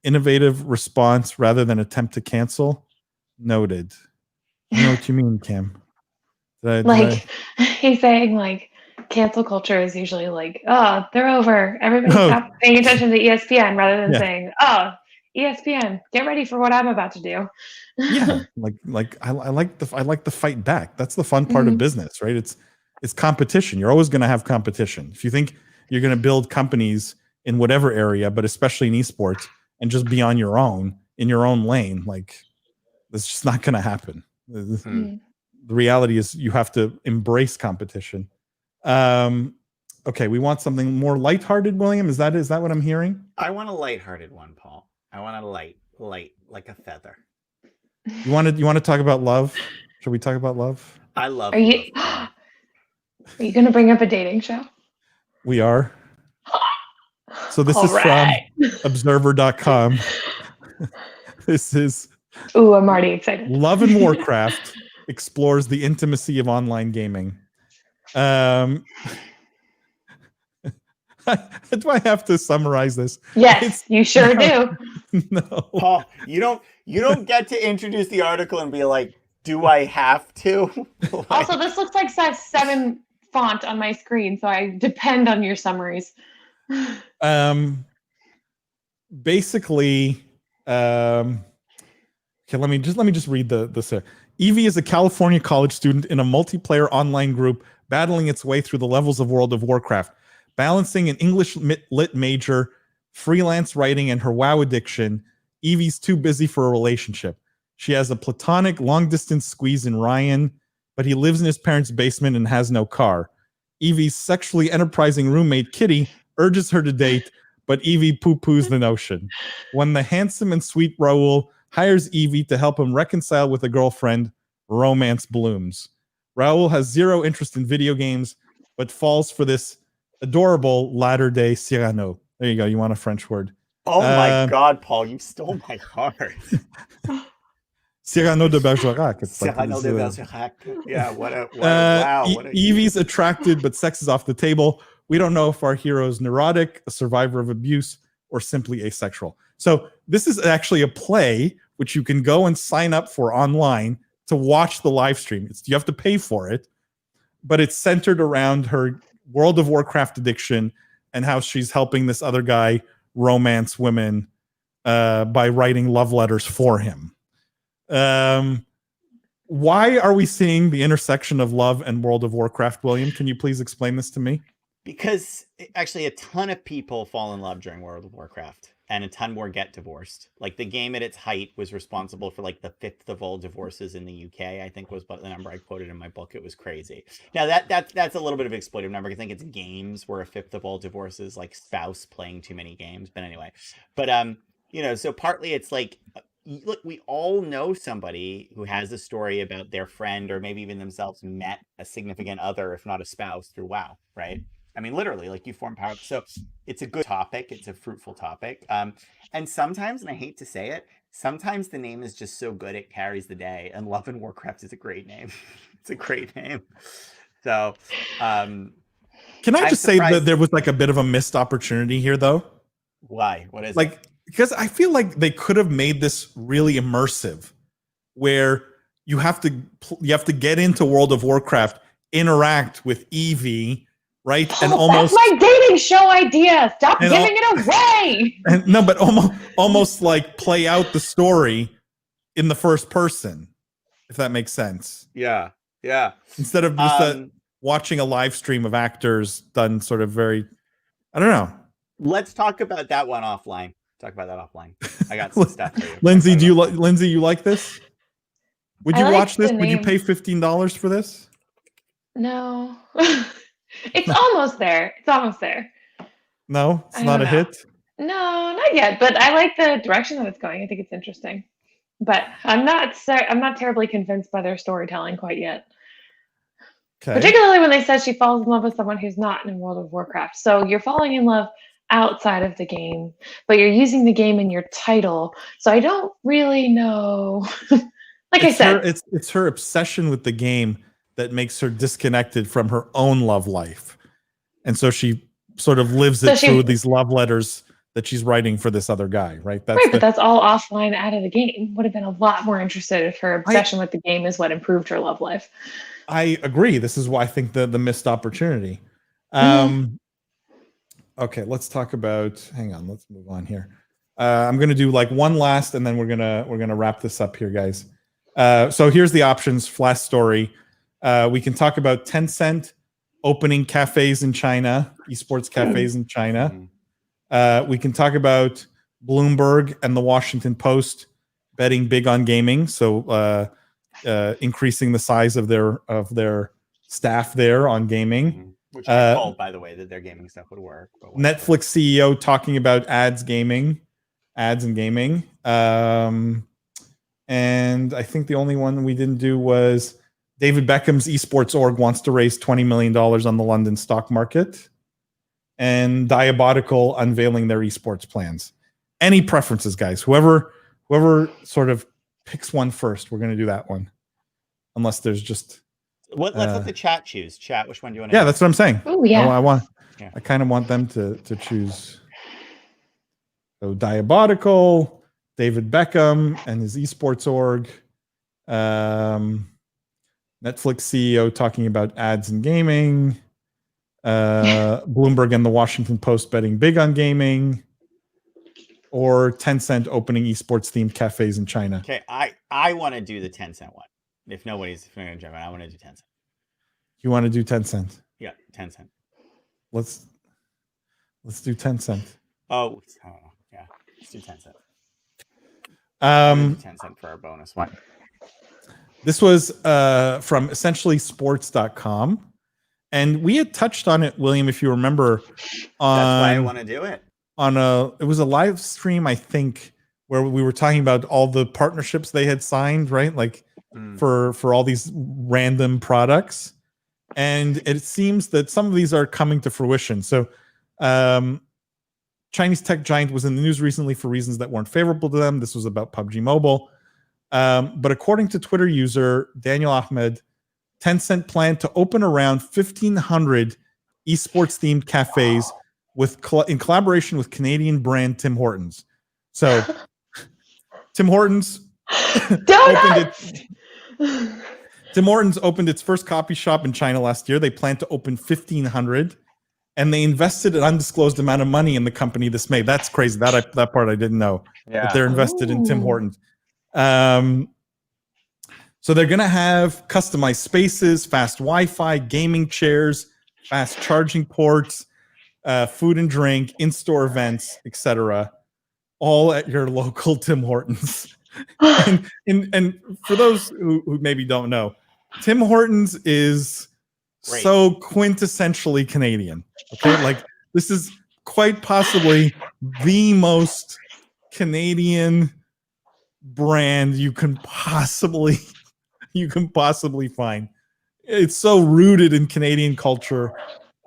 [SPEAKER 1] Innovative response rather than attempt to cancel. Noted. I know what you mean, Cam.
[SPEAKER 3] He's saying like cancel culture is usually like, oh, they're over. Everybody stop paying attention to ESPN rather than saying, oh, ESPN, get ready for what I'm about to do.
[SPEAKER 1] Yeah, I like the fight back. That's the fun part of business, right? It's competition. You're always going to have competition. If you think you're going to build companies in whatever area, but especially in esports, and just be on your own in your own lane, like that's just not going to happen. The reality is you have to embrace competition. Okay, we want something more lighthearted, William. Is that what I'm hearing?
[SPEAKER 2] I want a lighthearted one, Paul. I want a light like a feather.
[SPEAKER 1] You want to talk about love? Should we talk about love?
[SPEAKER 2] I love.
[SPEAKER 3] Are you going to bring up a dating show?
[SPEAKER 1] We are. So this is from observer.com. This is
[SPEAKER 3] Ooh, I'm already excited.
[SPEAKER 1] Love and Warcraft explores the intimacy of online gaming. Do I have to summarize this?
[SPEAKER 3] Yes, you sure do.
[SPEAKER 1] No.
[SPEAKER 2] Paul, you don't get to introduce the article and be like, do I have to?
[SPEAKER 3] Also, this looks like size 7 font on my screen, so I depend on your summaries.
[SPEAKER 1] Basically, okay, let me just read this here. Evie is a California college student in a multiplayer online group battling its way through the levels of World of Warcraft, balancing an English lit major, freelance writing, and her WoW addiction. Evie's too busy for a relationship. She has a platonic long-distance squeeze in Ryan, but he lives in his parents' basement and has no car. Evie's sexually enterprising roommate, Kitty, urges her to date, but Evie poo-poos the notion. When the handsome and sweet Raul hires Evie to help him reconcile with a girlfriend, romance blooms. Raul has zero interest in video games, but falls for this adorable latter-day Cyrano. There you go. You want a French word.
[SPEAKER 2] Oh my God, Paul, you stole my heart.
[SPEAKER 1] Cyrano de Bergerac.
[SPEAKER 2] Cyrano de Bergerac. Yeah, wow.
[SPEAKER 1] Evie's attracted, but sex is off the table. We don't know if our hero is neurotic, a survivor of abuse, or simply asexual. So this is actually a play which you can go and sign up for online to watch the live stream. You have to pay for it, but it's centered around her World of Warcraft addiction and how she's helping this other guy romance women by writing love letters for him. Why are we seeing the intersection of love and World of Warcraft, William? Can you please explain this to me?
[SPEAKER 2] Because actually a ton of people fall in love during World of Warcraft and a ton more get divorced. Like the game at its height was responsible for like the 5th of all divorces in the UK, I think was the number I quoted in my book. It was crazy. Now that's a little bit of an exploitive number. I think it's games where a 5th of all divorces, like spouse playing too many games. But anyway, so partly it's like, look, we all know somebody who has a story about their friend or maybe even themselves met a significant other, if not a spouse, through WoW, right? I mean, literally, like you form power. So it's a good topic. It's a fruitful topic. And sometimes, and I hate to say it, sometimes the name is just so good it carries the day. And Love and Warcraft is a great name. It's a great name. So
[SPEAKER 1] can I just say that there was like a bit of a missed opportunity here, though?
[SPEAKER 2] Why? What is
[SPEAKER 1] it? Because I feel like they could have made this really immersive, where you have to get into World of Warcraft, interact with Evie, right? And
[SPEAKER 3] that's my dating show idea. Stop giving it away.
[SPEAKER 1] But almost like play out the story in the first person, if that makes sense.
[SPEAKER 2] Yeah.
[SPEAKER 1] Instead of just watching a live stream of actors done sort of very, I don't know.
[SPEAKER 2] Let's talk about that one offline. Talk about that offline. I got some stuff for you.
[SPEAKER 1] Lindsay, Lindsay, you like this? Would you watch this? Would you pay $15 for this?
[SPEAKER 3] No. It's almost there.
[SPEAKER 1] No, it's not a hit.
[SPEAKER 3] No, not yet. But I like the direction that it's going. I think it's interesting. But I'm not terribly convinced by their storytelling quite yet. Okay. Particularly when they said she falls in love with someone who's not in World of Warcraft. So you're falling in love outside of the game, but you're using the game in your title. So I don't really know.
[SPEAKER 1] It's her obsession with the game that makes her disconnected from her own love life. And so she sort of lives it through these love letters that she's writing for this other guy, right? But
[SPEAKER 3] that's all offline out of the game. Would have been a lot more interested if her obsession with the game is what improved her love life.
[SPEAKER 1] I agree. This is why I think the missed opportunity. Okay, let's talk about, hang on, let's move on here. I'm going to do like one last, and then we're going to wrap this up here, guys. So here's the options, flash story. We can talk about Tencent opening cafes in China, esports cafes in China. We can talk about Bloomberg and the Washington Post betting big on gaming, so increasing the size of their staff there on gaming.
[SPEAKER 2] Which I called, by the way, that their gaming stuff would work.
[SPEAKER 1] Netflix CEO talking about ads and gaming. And I think the only one we didn't do was David Beckham's esports org wants to raise $20 million on the London stock market. And Diabotical unveiling their esports plans. Any preferences, guys? Whoever whoever sort of picks one first, we're going to do that one. Unless there's just...
[SPEAKER 2] Let's let the chat choose. Chat, which one do you want to do?
[SPEAKER 1] That's what I'm saying.
[SPEAKER 3] Oh, yeah.
[SPEAKER 1] I kind of want them to choose. So Diabolical, David Beckham and his esports org. Netflix CEO talking about ads in gaming. Bloomberg and the Washington Post betting big on gaming. Or Tencent opening esports themed cafes in China.
[SPEAKER 2] Okay, I want to do the Tencent one. If nobody's going to jump in, I want to do Tencent.
[SPEAKER 1] You want to do Tencent?
[SPEAKER 2] Yeah, Tencent.
[SPEAKER 1] Let's do Tencent.
[SPEAKER 2] Oh, yeah. Let's do Tencent. Tencent for our bonus one.
[SPEAKER 1] This was from essentiallysports.com. And we had touched on it, William, if you remember.
[SPEAKER 2] That's why I want to do it.
[SPEAKER 1] It was a live stream, I think, where we were talking about all the partnerships they had signed, right? Like for all these random products. And it seems that some of these are coming to fruition. So Chinese tech giant was in the news recently for reasons that weren't favorable to them. This was about PUBG Mobile. But according to Twitter user Daniel Ahmed, Tencent planned to open around 1,500 esports-themed cafes in collaboration with Canadian brand Tim Hortons. So Tim Hortons opened its first coffee shop in China last year. They plan to open 1,500, and they invested an undisclosed amount of money in the company this May. That's crazy. That part I didn't know.
[SPEAKER 2] Yeah.
[SPEAKER 1] But they're invested in Tim Hortons. So they're going to have customized spaces, fast Wi-Fi, gaming chairs, fast charging ports, food and drink, in-store events, etc., all at your local Tim Hortons. and for those who maybe don't know, Tim Hortons is so quintessentially Canadian. Okay, like this is quite possibly the most Canadian brand you can possibly find. It's so rooted in Canadian culture. It's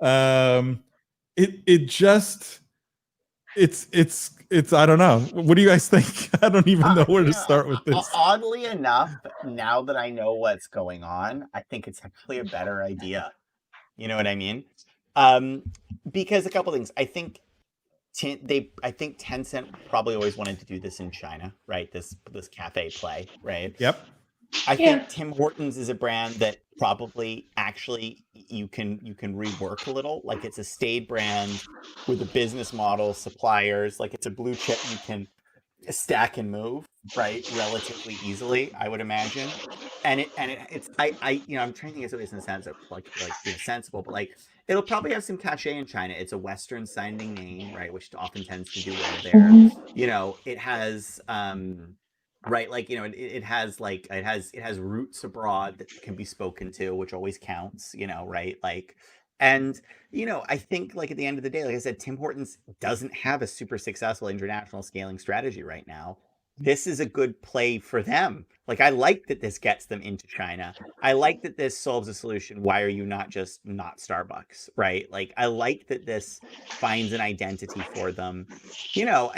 [SPEAKER 1] I don't know. What do you guys think? I don't even know where to start with this.
[SPEAKER 2] Oddly enough, now that I know what's going on, I think it's actually a better idea. You know what I mean? Because a couple things. I think Tencent probably always wanted to do this in China, right? This cafe play, right?
[SPEAKER 1] Yep.
[SPEAKER 2] I think Tim Hortons is a brand that probably actually you can rework a little. Like it's a stayed brand with a business model, suppliers. Like it's a blue chip you can stack and move, right, relatively easily, I would imagine. And it's I'm trying to think of it in a sense of like sensible, but like it'll probably have some cachet in China. It's a Western sounding name, right, which often tends to do well there. You know, it has right, like, you know, it has roots abroad that can be spoken to, which always counts, you know, right? Like, and, you know, I think like at the end of the day, like I said, Tim Hortons doesn't have a super successful international scaling strategy right now. This is a good play for them. Like, I like that this gets them into China. I like that this solves a solution. Why are you not just not Starbucks, right? Like, I like that this finds an identity for them. You know,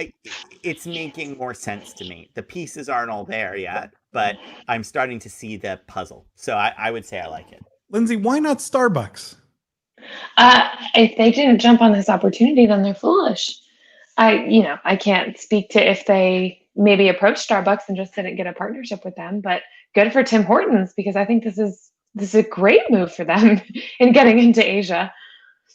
[SPEAKER 2] it's making more sense to me. The pieces aren't all there yet, but I'm starting to see the puzzle. So I would say I like it.
[SPEAKER 1] Lindsay, why not Starbucks?
[SPEAKER 3] If they didn't jump on this opportunity, then they're foolish. I can't speak to if they maybe approached Starbucks and just didn't get a partnership with them, but good for Tim Hortons, because I think this is a great move for them in getting into Asia.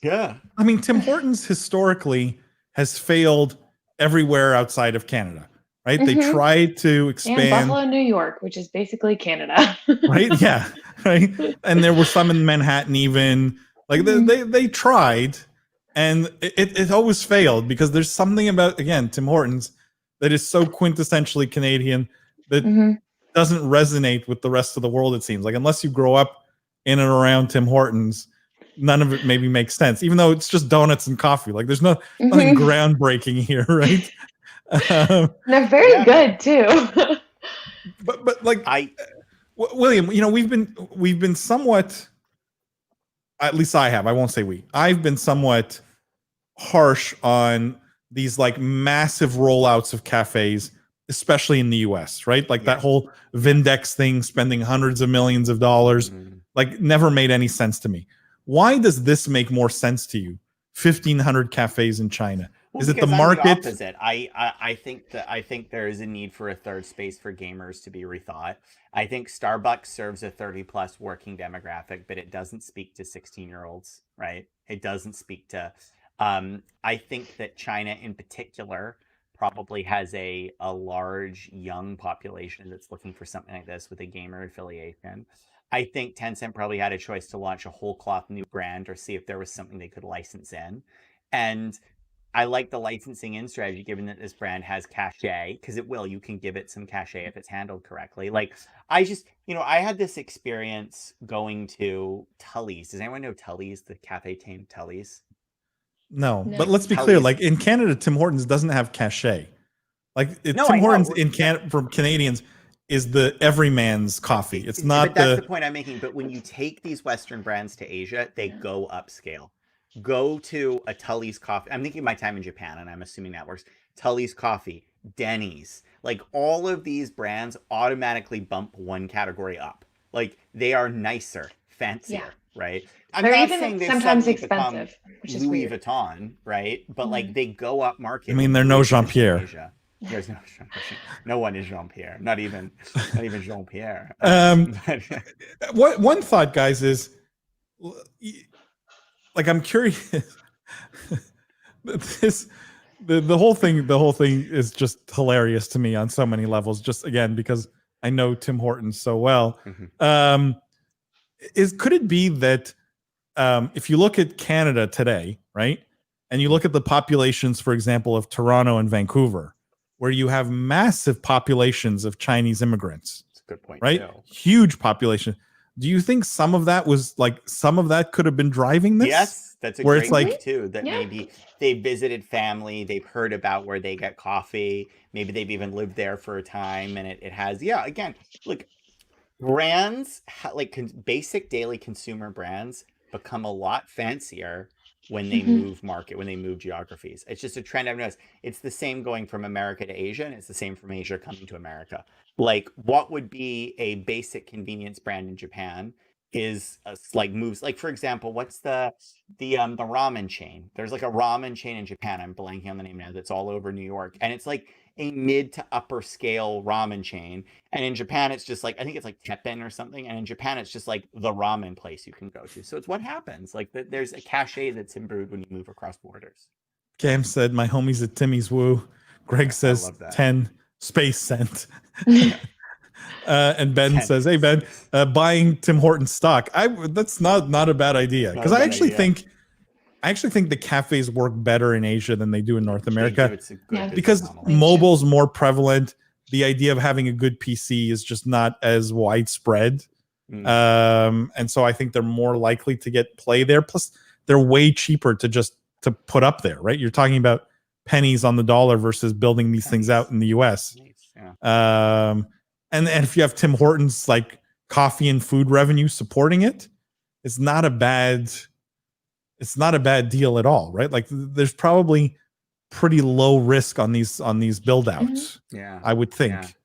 [SPEAKER 1] Yeah. I mean, Tim Hortons historically has failed everywhere outside of Canada, right? They tried to expand.
[SPEAKER 3] And Buffalo, New York, which is basically Canada.
[SPEAKER 1] Right? Yeah. Right. And there were some in Manhattan even. Like they tried, and it always failed because there's something about, again, Tim Hortons that is so quintessentially Canadian that doesn't resonate with the rest of the world, it seems. Like, unless you grow up in and around Tim Hortons, none of it maybe makes sense, even though it's just donuts and coffee. Like, there's nothing groundbreaking here, right?
[SPEAKER 3] They're very good too.
[SPEAKER 1] but like, William, you know, we've been somewhat, at least I have, I won't say we, I've been somewhat harsh on these like massive rollouts of cafes especially in the US, right? Like that
[SPEAKER 2] Yes.
[SPEAKER 1] whole Vindex thing, spending hundreds of millions of dollars, like never made any sense to me. Why does this make more sense to you? 1,500 cafes in China.
[SPEAKER 2] Well,
[SPEAKER 1] Is it the
[SPEAKER 2] because I'm
[SPEAKER 1] market?
[SPEAKER 2] opposite. I think there is a need for a third space for gamers to be rethought. I think Starbucks serves a 30+ working demographic, but it doesn't speak to 16-year-olds, right? It doesn't speak to. I think that China in particular probably has a large young population that's looking for something like this with a gamer affiliation. I think Tencent probably had a choice to launch a whole cloth new brand or see if there was something they could license in. And I like the licensing in strategy, given that this brand has cachet, because it will. You can give it some cachet if it's handled correctly. Like, I just, I had this experience going to Tully's. Does anyone know Tully's, the cafe chain Tully's?
[SPEAKER 1] No, but let's be clear. Like in Canada, Tim Hortons doesn't have cachet. Like Tim Hortons from Canadians is the everyman's coffee. It's not.
[SPEAKER 2] But that's the point I'm making. But when you take these Western brands to Asia, they go upscale. Go to a Tully's coffee. I'm thinking of my time in Japan, and I'm assuming that works. Tully's coffee, Denny's, like all of these brands automatically bump one category up. Like they are nicer, fancier, right? I'm
[SPEAKER 3] They're
[SPEAKER 2] not
[SPEAKER 3] even
[SPEAKER 2] saying they
[SPEAKER 3] sometimes
[SPEAKER 2] suddenly
[SPEAKER 3] expensive, which is
[SPEAKER 2] Louis
[SPEAKER 3] weird.
[SPEAKER 2] Vuitton, right? But like they go up market.
[SPEAKER 1] I mean, they're no Jean-Pierre.
[SPEAKER 2] There's no one is Jean-Pierre. Not even Jean-Pierre.
[SPEAKER 1] One thought, guys, is like I'm curious. The whole thing is just hilarious to me on so many levels. Just again because I know Tim Hortons so well. Could it be that if you look at Canada today, right, and you look at the populations, for example, of Toronto and Vancouver, where you have massive populations of Chinese immigrants?
[SPEAKER 2] That's a good point,
[SPEAKER 1] right?
[SPEAKER 2] Too.
[SPEAKER 1] Huge population. Do you think some of that could have been driving this?
[SPEAKER 2] Yes, that's a great point too. That maybe they visited family, they've heard about where they get coffee, maybe they've even lived there for a time, and it has. Yeah, again, look, brands like basic daily consumer brands become a lot fancier when they move market, when they move geographies. It's just a trend I've noticed. It's the same going from America to Asia, and it's the same from Asia coming to America. Like what would be a basic convenience brand in Japan is like moves. Like for example, what's the ramen chain? There's like a ramen chain in Japan. I'm blanking on the name now. That's all over New York, and it's like a mid to upper scale ramen chain. And in Japan, it's just like, I think it's like Teppen or something. And in Japan, it's just like the ramen place you can go to. So it's what happens. Like there's a cachet that's imbued when you move across borders.
[SPEAKER 1] Cam said, my homies at Timmy's Woo. Greg says 10 space cent. And Ben says, hey, Ben, buying Tim Hortons stock. That's not a bad idea. Because I actually think the cafes work better in Asia than they do in North America because mobile's more prevalent. The idea of having a good PC is just not as widespread. And so I think they're more likely to get play there. Plus, they're way cheaper to put up there, right? You're talking about pennies on the dollar versus building these things out in the US. And if you have Tim Hortons like coffee and food revenue supporting it, it's not a bad deal at all, right? Like there's probably pretty low risk on these build outs.
[SPEAKER 2] Yeah,
[SPEAKER 1] I would think.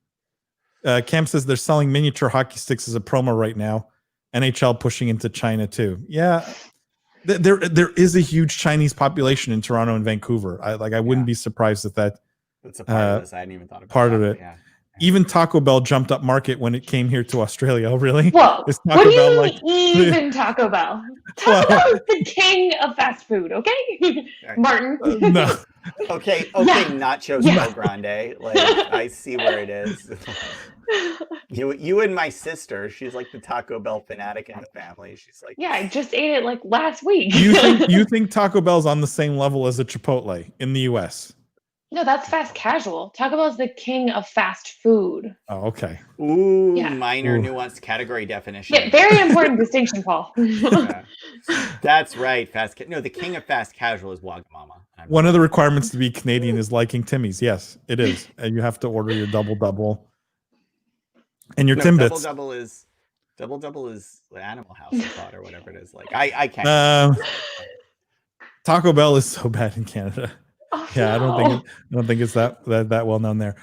[SPEAKER 1] Cam says they're selling miniature hockey sticks as a promo right now. NHL pushing into China too. Yeah, there is a huge Chinese population in Toronto and Vancouver. I wouldn't be surprised if that's
[SPEAKER 2] a part of this. I hadn't even thought about
[SPEAKER 1] part of it.
[SPEAKER 2] Yeah.
[SPEAKER 1] Even Taco Bell jumped up market when it came here to Australia. Oh, really?
[SPEAKER 3] Whoa.
[SPEAKER 1] Is
[SPEAKER 3] Taco Bell even Taco Bell? Taco Bell is the king of fast food, okay? Martin.
[SPEAKER 1] No.
[SPEAKER 2] Okay, nachos El Grande. Like, I see where it is. You and my sister, she's like the Taco Bell fanatic in the family. She's like,
[SPEAKER 3] I just ate it like last week.
[SPEAKER 1] You think Taco Bell's on the same level as a Chipotle in the US?
[SPEAKER 3] No, that's fast casual. Taco Bell is the king of fast food.
[SPEAKER 1] Oh, okay.
[SPEAKER 2] Ooh, minor nuanced category definition.
[SPEAKER 3] Yeah, very important distinction, Paul.
[SPEAKER 2] That's right. The king of fast casual is Wagamama.
[SPEAKER 1] One of the requirements to be Canadian is liking Timmy's. Yes, it is. And you have to order your double and your Timbits.
[SPEAKER 2] Double is Animal House, I thought, or whatever it is. Like I can't.
[SPEAKER 1] Taco Bell is so bad in Canada.
[SPEAKER 3] Oh,
[SPEAKER 1] Yeah,
[SPEAKER 3] no.
[SPEAKER 1] I don't think it's that well known there.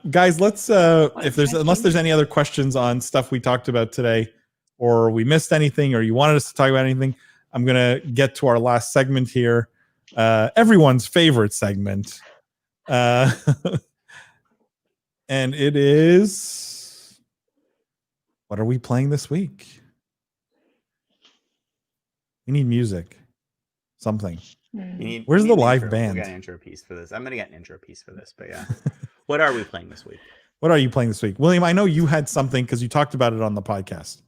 [SPEAKER 1] Guys, let's unless there's any other questions on stuff we talked about today, or we missed anything, or you wanted us to talk about anything, I'm gonna get to our last segment here. Everyone's favorite segment. And it is, what are we playing this week? We need music. Something. Where's the live band?
[SPEAKER 2] We'll get an intro piece for this. I'm gonna get an intro piece for this, but yeah. What are we playing this week?
[SPEAKER 1] What are you playing this week? William, I know you had something because you talked about it on the podcast.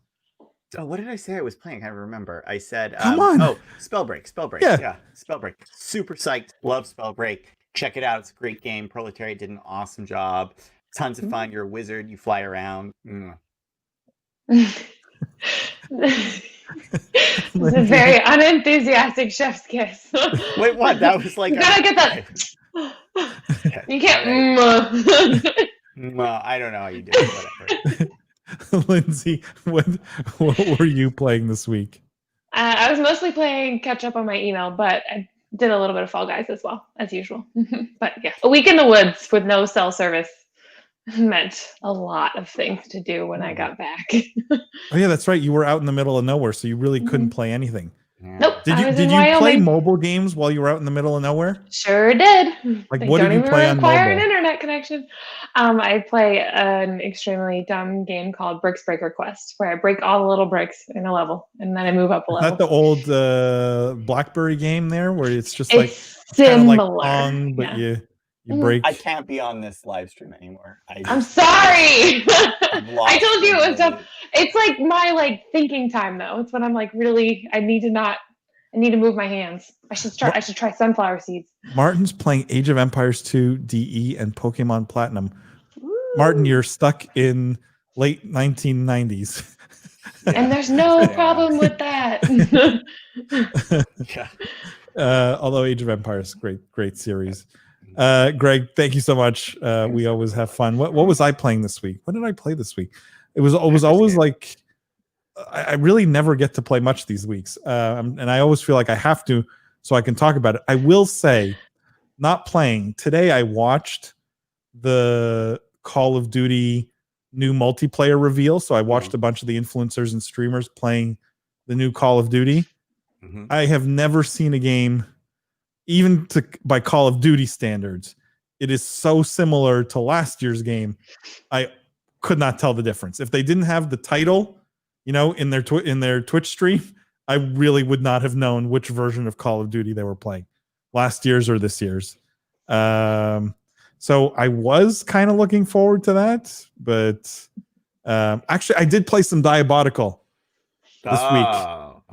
[SPEAKER 2] Oh, what did I say I was playing? I can't remember. I said,
[SPEAKER 1] Come on.
[SPEAKER 2] Oh, Spellbreak. Yeah, Spellbreak. Super psyched. Love Spellbreak. Check it out. It's a great game. Proletariat did an awesome job. Tons of fun. You're a wizard. You fly around.
[SPEAKER 3] It's a very unenthusiastic chef's kiss.
[SPEAKER 2] Wait, what? That was like...
[SPEAKER 3] You gotta get that. You can't...
[SPEAKER 2] I don't know how you do it. Whatever.
[SPEAKER 1] Lindsay, what were you playing this week?
[SPEAKER 3] I was mostly playing catch up on my email, but I did a little bit of Fall Guys as well, as usual. But yeah, a week in the woods with no cell service meant a lot of things to do when I got back.
[SPEAKER 1] Oh yeah, that's right. You were out in the middle of nowhere, so you really couldn't play anything.
[SPEAKER 3] Nope.
[SPEAKER 1] Did you play mobile games while you were out in the middle of nowhere?
[SPEAKER 3] Sure did.
[SPEAKER 1] Like, what did you play on mobile?
[SPEAKER 3] Require an internet connection. I play an extremely dumb game called Bricks Breaker Quest, where I break all the little bricks in a level, and then I move up a level.
[SPEAKER 1] Is that the old BlackBerry game there, where it's just
[SPEAKER 3] similar,
[SPEAKER 1] Pong, but you break?
[SPEAKER 2] I can't be on this live stream anymore.
[SPEAKER 3] I'm sorry. I told you it was tough. It's like my thinking time though. It's when I'm really I need to move my hands. I should try sunflower seeds.
[SPEAKER 1] Martin's playing Age of Empires 2 DE and Pokemon Platinum. Ooh. Martin, you're stuck in late 1990s.
[SPEAKER 3] And there's no problem with that.
[SPEAKER 2] Yeah.
[SPEAKER 1] Although Age of Empires, great series. Greg, thank you so much. We always have fun. What was I playing this week? What did I play this week? It was always like, I really never get to play much these weeks. And I always feel like I have to, so I can talk about it. I will say, not playing. Today I watched the Call of Duty new multiplayer reveal. So I watched a bunch of the influencers and streamers playing the new Call of Duty. Mm-hmm. I have never seen a game, even by Call of Duty standards, it is so similar to last year's game. I could not tell the difference. If they didn't have the title, in their Twitch stream, I really would not have known which version of Call of Duty they were playing, last year's or this year's. So I was kind of looking forward to that, but actually I did play some Diabolical this week.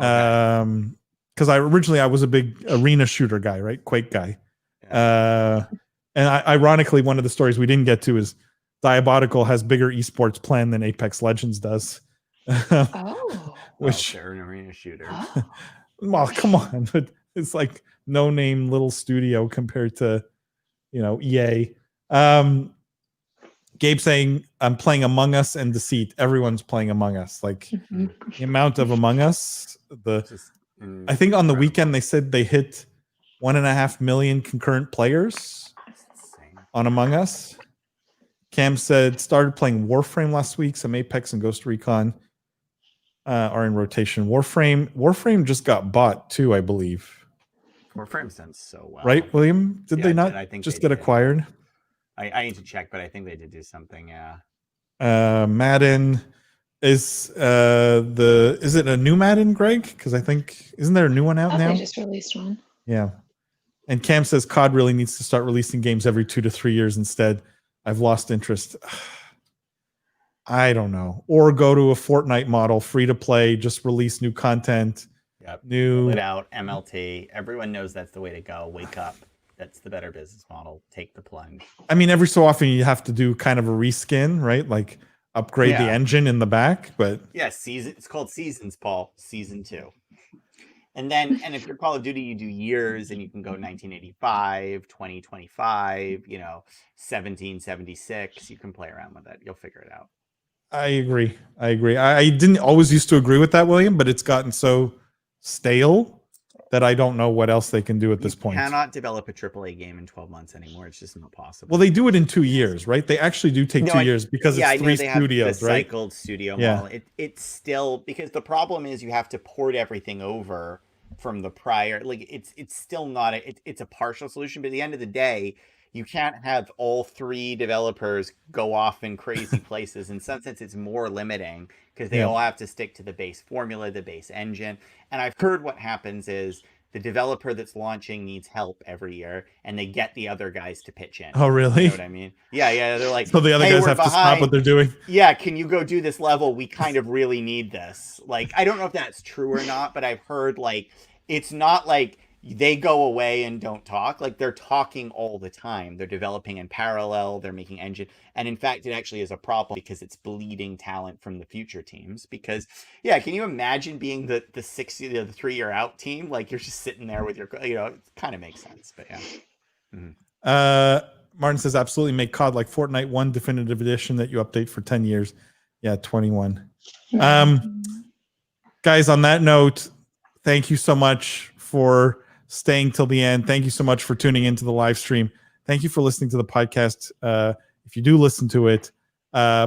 [SPEAKER 1] Okay. Because I was a big arena shooter guy, right? Quake guy. Yeah. And ironically, one of the stories we didn't get to is Diabolical has bigger esports plan than Apex Legends does. Which
[SPEAKER 2] they're an arena shooter.
[SPEAKER 3] Oh.
[SPEAKER 1] Well, come on, but it's like no name little studio compared to EA. Gabe saying I'm playing Among Us and Deceit. Everyone's playing Among Us. Like the amount of Among Us, I think on the weekend they said they hit 1.5 million concurrent players on Among Us. Cam said started playing Warframe last week. Some Apex and Ghost Recon are in rotation. Warframe just got bought too, I believe.
[SPEAKER 2] Warframe's done so well,
[SPEAKER 1] right, William? Did they not just get acquired?
[SPEAKER 2] I need to check, but I think they did do something. Yeah.
[SPEAKER 1] Madden is is it a new Madden, Greg? Because I think isn't there a new one out now?
[SPEAKER 3] They just released one.
[SPEAKER 1] Yeah. And Cam says COD really needs to start releasing games every 2 to 3 years instead. I've lost interest. I don't know. Or go to a Fortnite model, free to play, just release new content.
[SPEAKER 2] Yep. Pull it out, MLT. Everyone knows that's the way to go. Wake up. That's the better business model. Take the plunge.
[SPEAKER 1] I mean, every so often you have to do kind of a reskin, right? Like upgrade the engine in the back, but
[SPEAKER 2] it's called Seasons, Paul. Season 2. And if you're Call of Duty, you do years, and you can go 1985, 2025, 1776. You can play around with it. You'll figure it out.
[SPEAKER 1] I agree. I didn't always used to agree with that, William, but it's gotten so stale that I don't know what else they can do at this point.
[SPEAKER 2] You cannot develop a AAA game in 12 months anymore. It's just not possible.
[SPEAKER 1] Well, they do it in 2 years, right? They actually do take 2 years because it's 3 studios, right?
[SPEAKER 2] Cycled studio model. It's still, because the problem is you have to port everything over from the prior. Like it's still not it's a partial solution, but at the end of the day, you can't have all 3 developers go off in crazy places. In some sense, it's more limiting because they all have to stick to the base formula, the base engine. And I've heard what happens is the developer that's launching needs help every year, and they get the other guys to pitch in.
[SPEAKER 1] Oh, really?
[SPEAKER 2] You know what I mean? Yeah. They're like,
[SPEAKER 1] so the other guys have to stop what they're doing.
[SPEAKER 2] Yeah, can you go do this level? We kind of really need this. Like, I don't know if that's true or not, but I've heard like it's not like they go away and don't talk. Like, they're talking all the time. They're developing in parallel. They're making engine. And in fact, it actually is a problem because it's bleeding talent from the future teams. Because, yeah, can you imagine being the 3-year out team? Like, you're just sitting there with your, it kind of makes sense. But yeah.
[SPEAKER 1] Mm-hmm. Martin says, absolutely make COD like Fortnite 1 definitive edition that you update for 10 years. Yeah, 21. Guys, on that note, thank you so much for staying till the end. Thank you so much for tuning into the live stream. Thank you for listening to the podcast. If you do listen to it,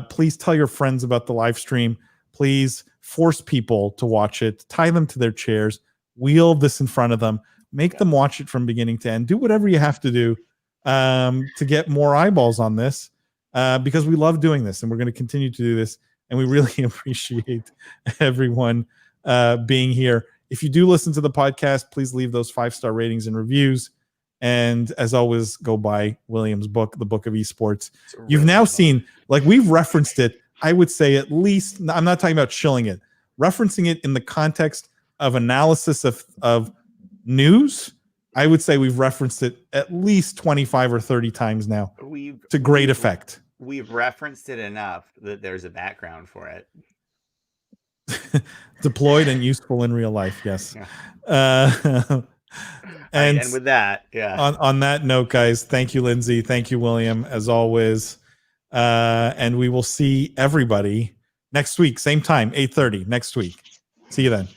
[SPEAKER 1] please tell your friends about the live stream. Please force people to watch it. Tie them to their chairs. Wheel this in front of them. Make them watch it from beginning to end. Do whatever you have to do to get more eyeballs on this because we love doing this and we're going to continue to do this. And we really appreciate everyone being here. If you do listen to the podcast, please leave those 5-star ratings and reviews. And as always, go buy William's book, The Book of Esports. You've now seen, like, we've referenced it, I would say at least, I'm not talking about shilling it, referencing it in the context of analysis of news. I would say we've referenced it at least 25 or 30 times now to great effect.
[SPEAKER 2] We've referenced it enough that there's a background for it.
[SPEAKER 1] Deployed and useful in real life, yes.
[SPEAKER 2] And with that,
[SPEAKER 1] on that note, guys, thank you, Lindsay, thank you, William, as always, and we will see everybody next week, same time, 8:30 next week. See you then.